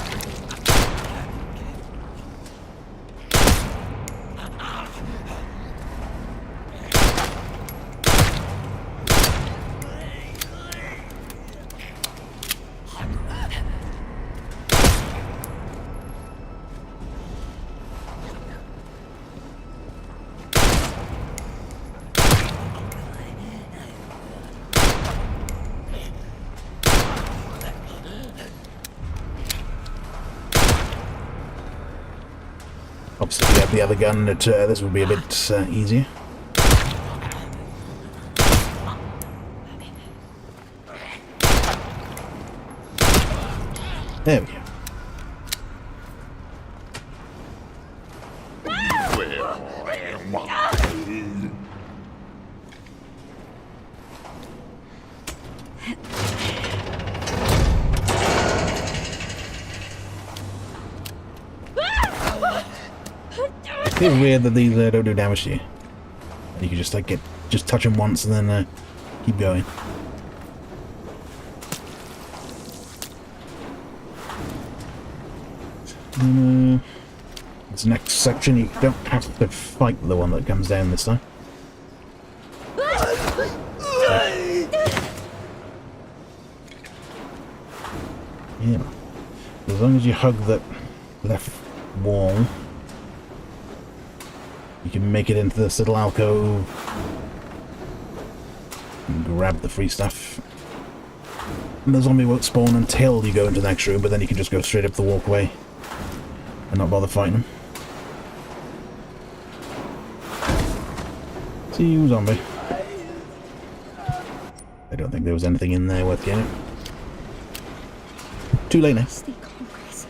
Obviously, if you have the other gun, this would be a bit easier. There we go. It's weird that these don't do damage to you. You can just like just touch them once and then keep going. This next section, you don't have to fight the one that comes down this time. Yeah. As long as you hug that left wall, you can make it into this little alcove and grab the free stuff. And the zombie won't spawn until you go into the next room, but then you can just go straight up the walkway and not bother fighting them. See you, zombie. I don't think there was anything in there worth getting. Too late now. Stay calm, Chris.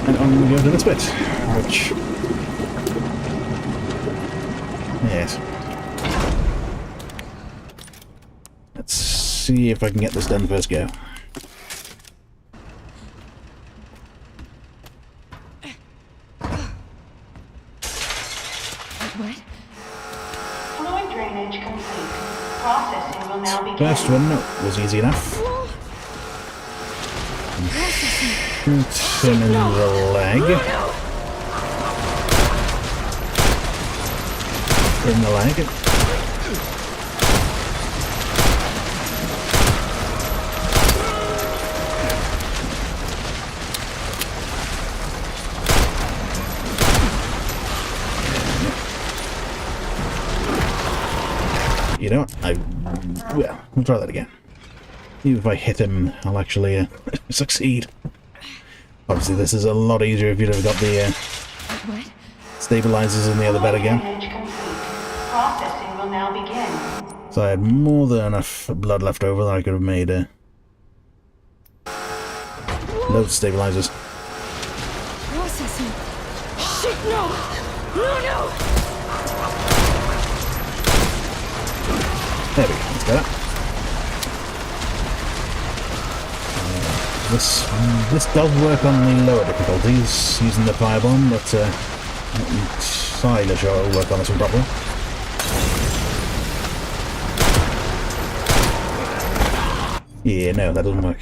And on we go to this bit, which... Yes. Let's see if I can get this done first go. What? Fluid drainage complete. Processing will now begin. First one was easy enough. Shoot him in the leg. In the leg. You know what? Well, we'll try that again. Even if I hit him, I'll actually succeed. Obviously, this is a lot easier if you'd have got the What? stabilizers in the other bed again. Drainage complete. Processing will now begin. So I had more than enough blood left over that I could have made loads of stabilizers. Processing. Shit, no! No, no! There we go, let's get that. This does work on the lower difficulties using the firebomb, but not entirely sure it'll work on this one properly. Yeah, no, that doesn't work.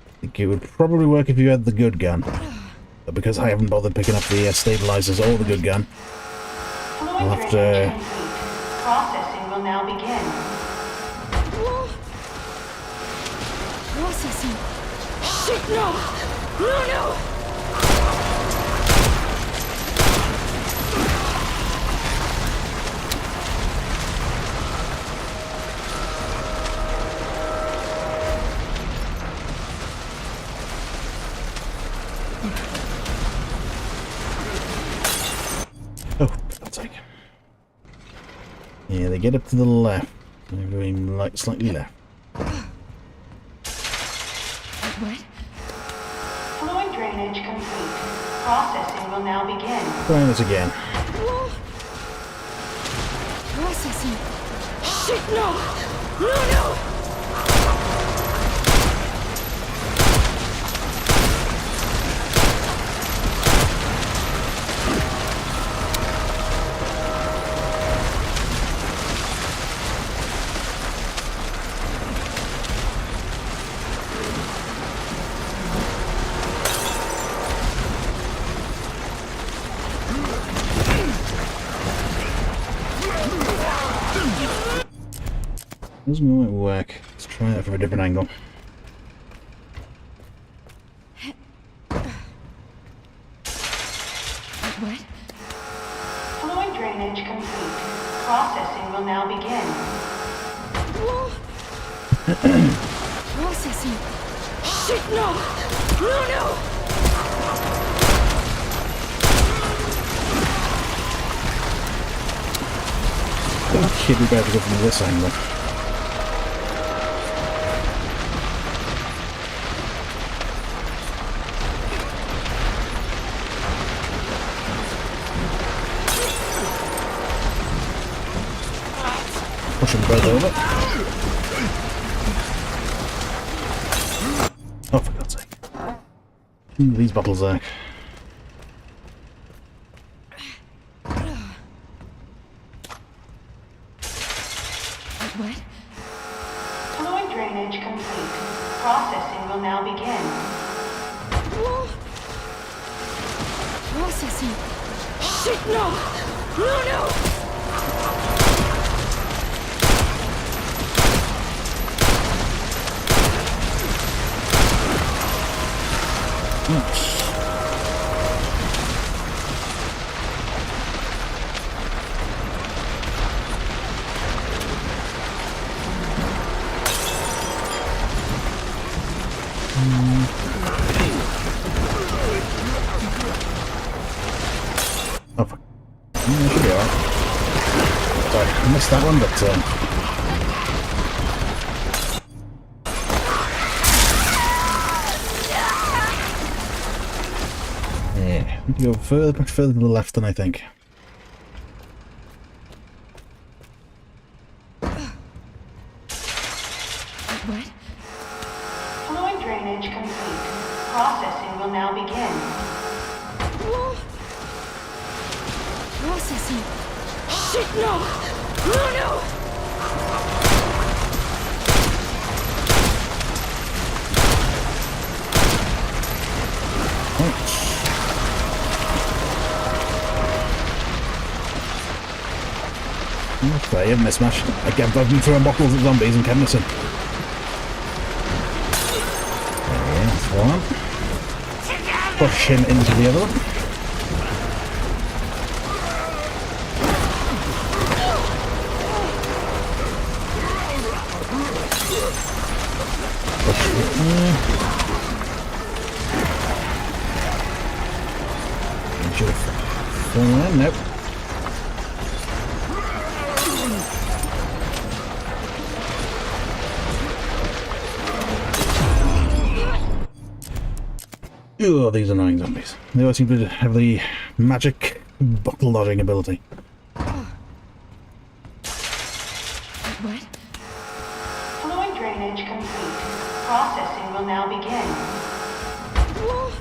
I think it would probably work if you had the good gun, but because I haven't bothered picking up the stabilizers or the good gun, I'll have to... Processing will now begin. Processing. Shit, no! No, no! Oh, for God's sake. Yeah, they get up to the left. They're going like slightly left. What? Fluid drainage complete. Processing will now begin. Trying this again. Processing. Shit, no! No, no! Doesn't quite work. Let's try that from a different angle. What? Fluid drainage complete. Processing will now begin. Processing. Shit, no! No, no! I think it'd be better to go from this angle. Push them both over. Oh, for God's sake. These bottles are... What? Fluid drainage complete. Processing will now begin. Processing. Shit, no! No, no! Oh, fuck. That should be alright. Sorry, I missed that one, but yeah, we need to go further, much further to the left than I think. What? Fluid drainage complete. Processing will now begin. Processing. Shit, no! No, no! Okay, I haven't missed much. Again, I've been throwing bottles at zombies and kept missing. Yeah, that's one. Push him into the other one. Push it there. Should have fallen in. Nope. Oh, these annoying zombies. They all seem to have the magic bottle dodging ability. What? Fluid drainage complete. Processing will now begin.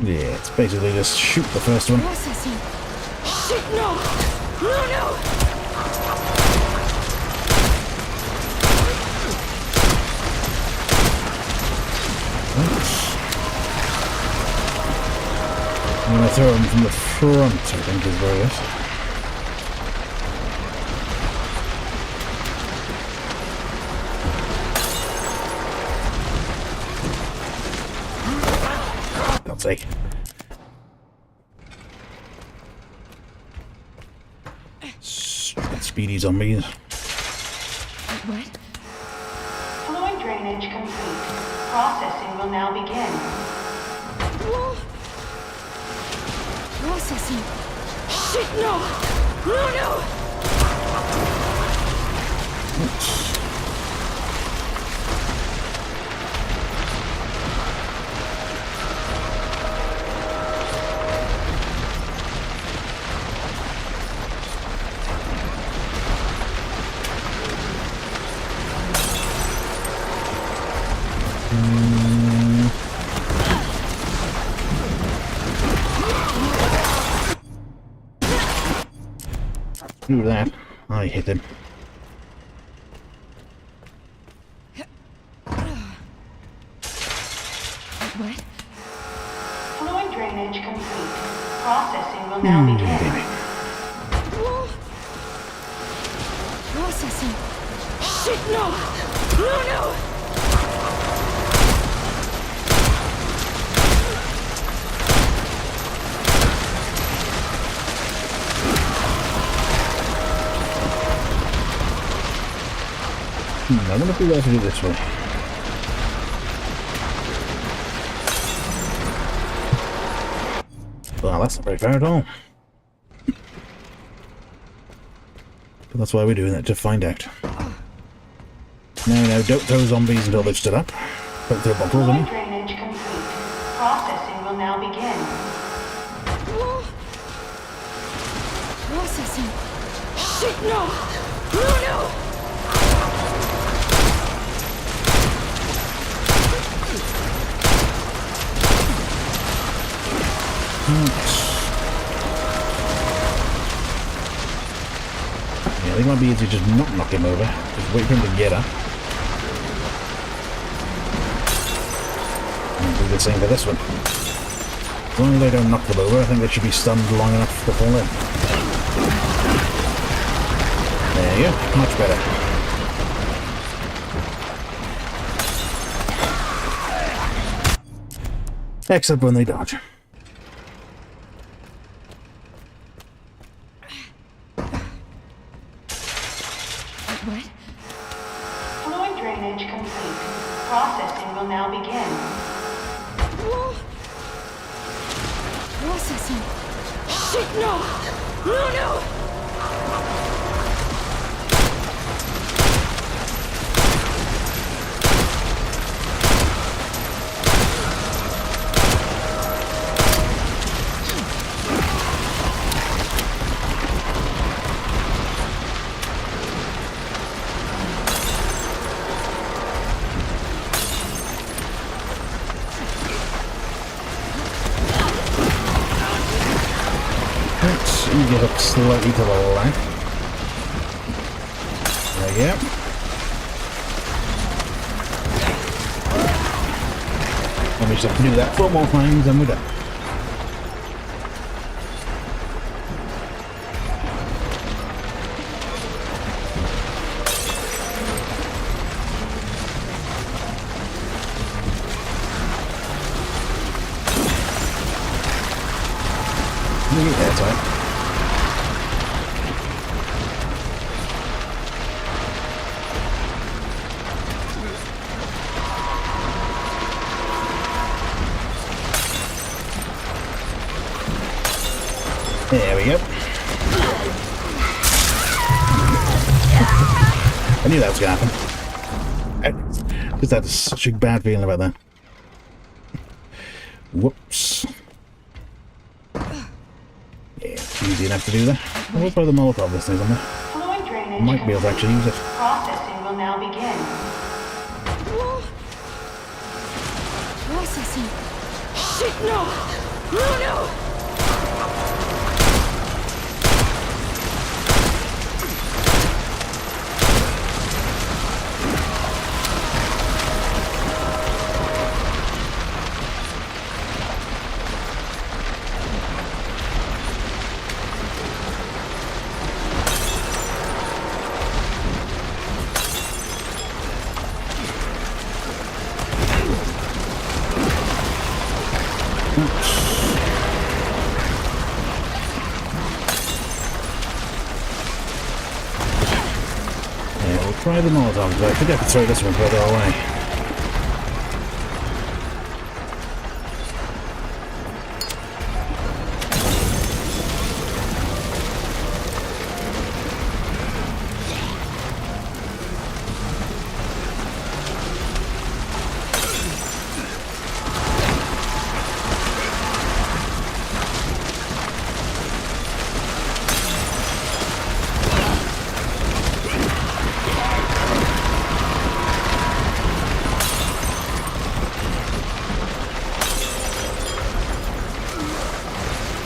Yeah, it's basically just shoot the first one. Processing. Shit, no! No, no! I'm going to throw them from the front, I think is where it is. God's sake. Stupid speedy zombies. What? Fluid drainage complete. Processing will now begin. Processing. Shit, no! No, no! Do that. I hit him. What? Fluid drainage complete. Processing will now begin. Processing. Shit, no! No, no! I wonder if we have to do this way. Well, that's not very fair at all. But that's why we're doing it, to find out. No, don't throw zombies until they've stood up. Don't throw bottles, I Fluid mean. drainage complete. Processing will now begin. Processing. Shit, no! No, no! Yeah, I think it might be easy to just not knock him over. Just wait for him to get up. And do the same for this one. As long as they don't knock them over, I think they should be stunned long enough to fall in. There you go, much better. Except when they dodge. What? Fluid drainage complete. Processing will now begin. Processing. Shit, no! No, no! You get up slightly to the left. There you go. And we just have to do that 4 more times and we're done. Yeah, that's right. There we go. I knew that was going to happen. I just had such a bad feeling about that. Whoops. Yeah, easy enough to do that. I'll throw the Molotov this thing on there. Fluid drainage Might be able to actually use it. Processing will now begin. Processing. Shit, no! No, no! Yeah, we'll try the Molotov, but I think I can throw this one further away.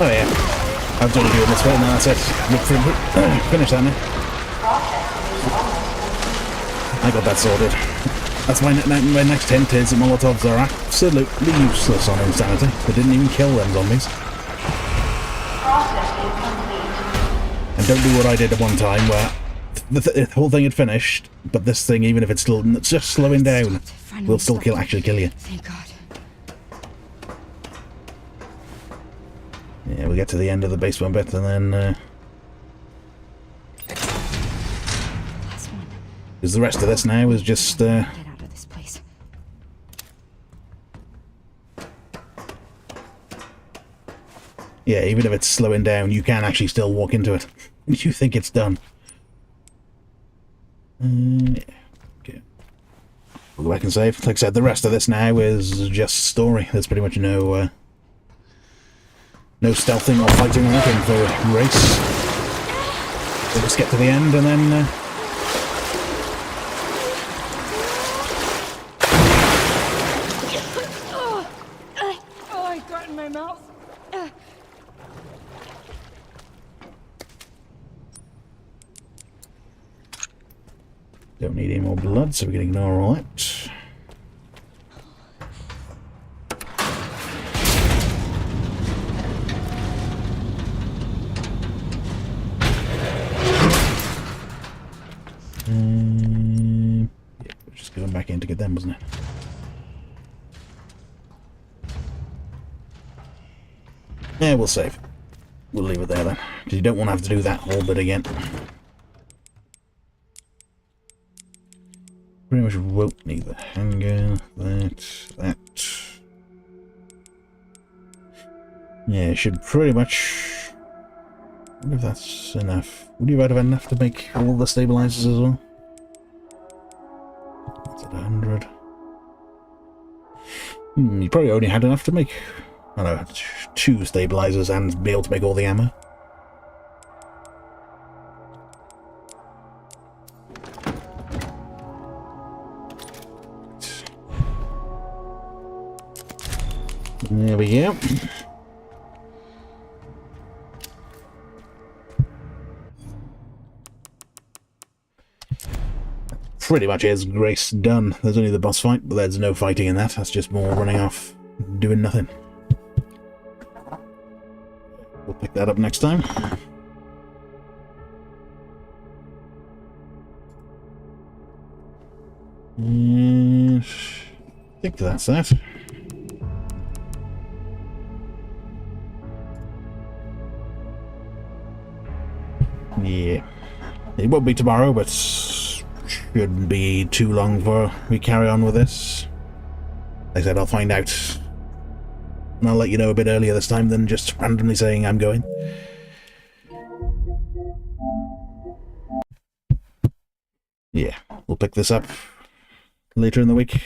Oh yeah, I've done doing this bit and that's it. Look for finish that now. I got that sorted. That's my next hint is that Molotovs are absolutely useless on Insanity. They didn't even kill them zombies. Processing complete. And don't do what I did at one time where the whole thing had finished, but this thing, even if it's still just slowing down, will still actually kill you. Thank God. Yeah, we get to the end of the basement bit and then Last one. because the rest of this now is just Get out of this place. yeah, even if it's slowing down, you can actually still walk into it. You think it's done. Okay. We'll go back and save. Like I said, the rest of this now is just story. There's pretty much no stealthing or fighting or anything for race. We'll just get to the end and then Oh, I got in my mouth. don't need any more blood, so we can ignore all that. Yeah, we're just going back in to get them, wasn't it? Yeah, we'll save. We'll leave it there then, because you don't want to have to do that whole bit again. Pretty much won't need the handgun, that. Yeah, should pretty much... I wonder if that's enough. Would you have enough to make all the stabilizers as well? That's at 100. You probably only had enough to make, I don't know, 2 stabilizers and be able to make all the ammo. There we go. Pretty much is Grace done. There's only the boss fight, but there's no fighting in that. That's just more running off, doing nothing. We'll pick that up next time. And I think that's that. Yeah. It won't be tomorrow, but shouldn't be too long before we carry on with this. Like I said, I'll find out. And I'll let you know a bit earlier this time than just randomly saying I'm going. Yeah, we'll pick this up later in the week.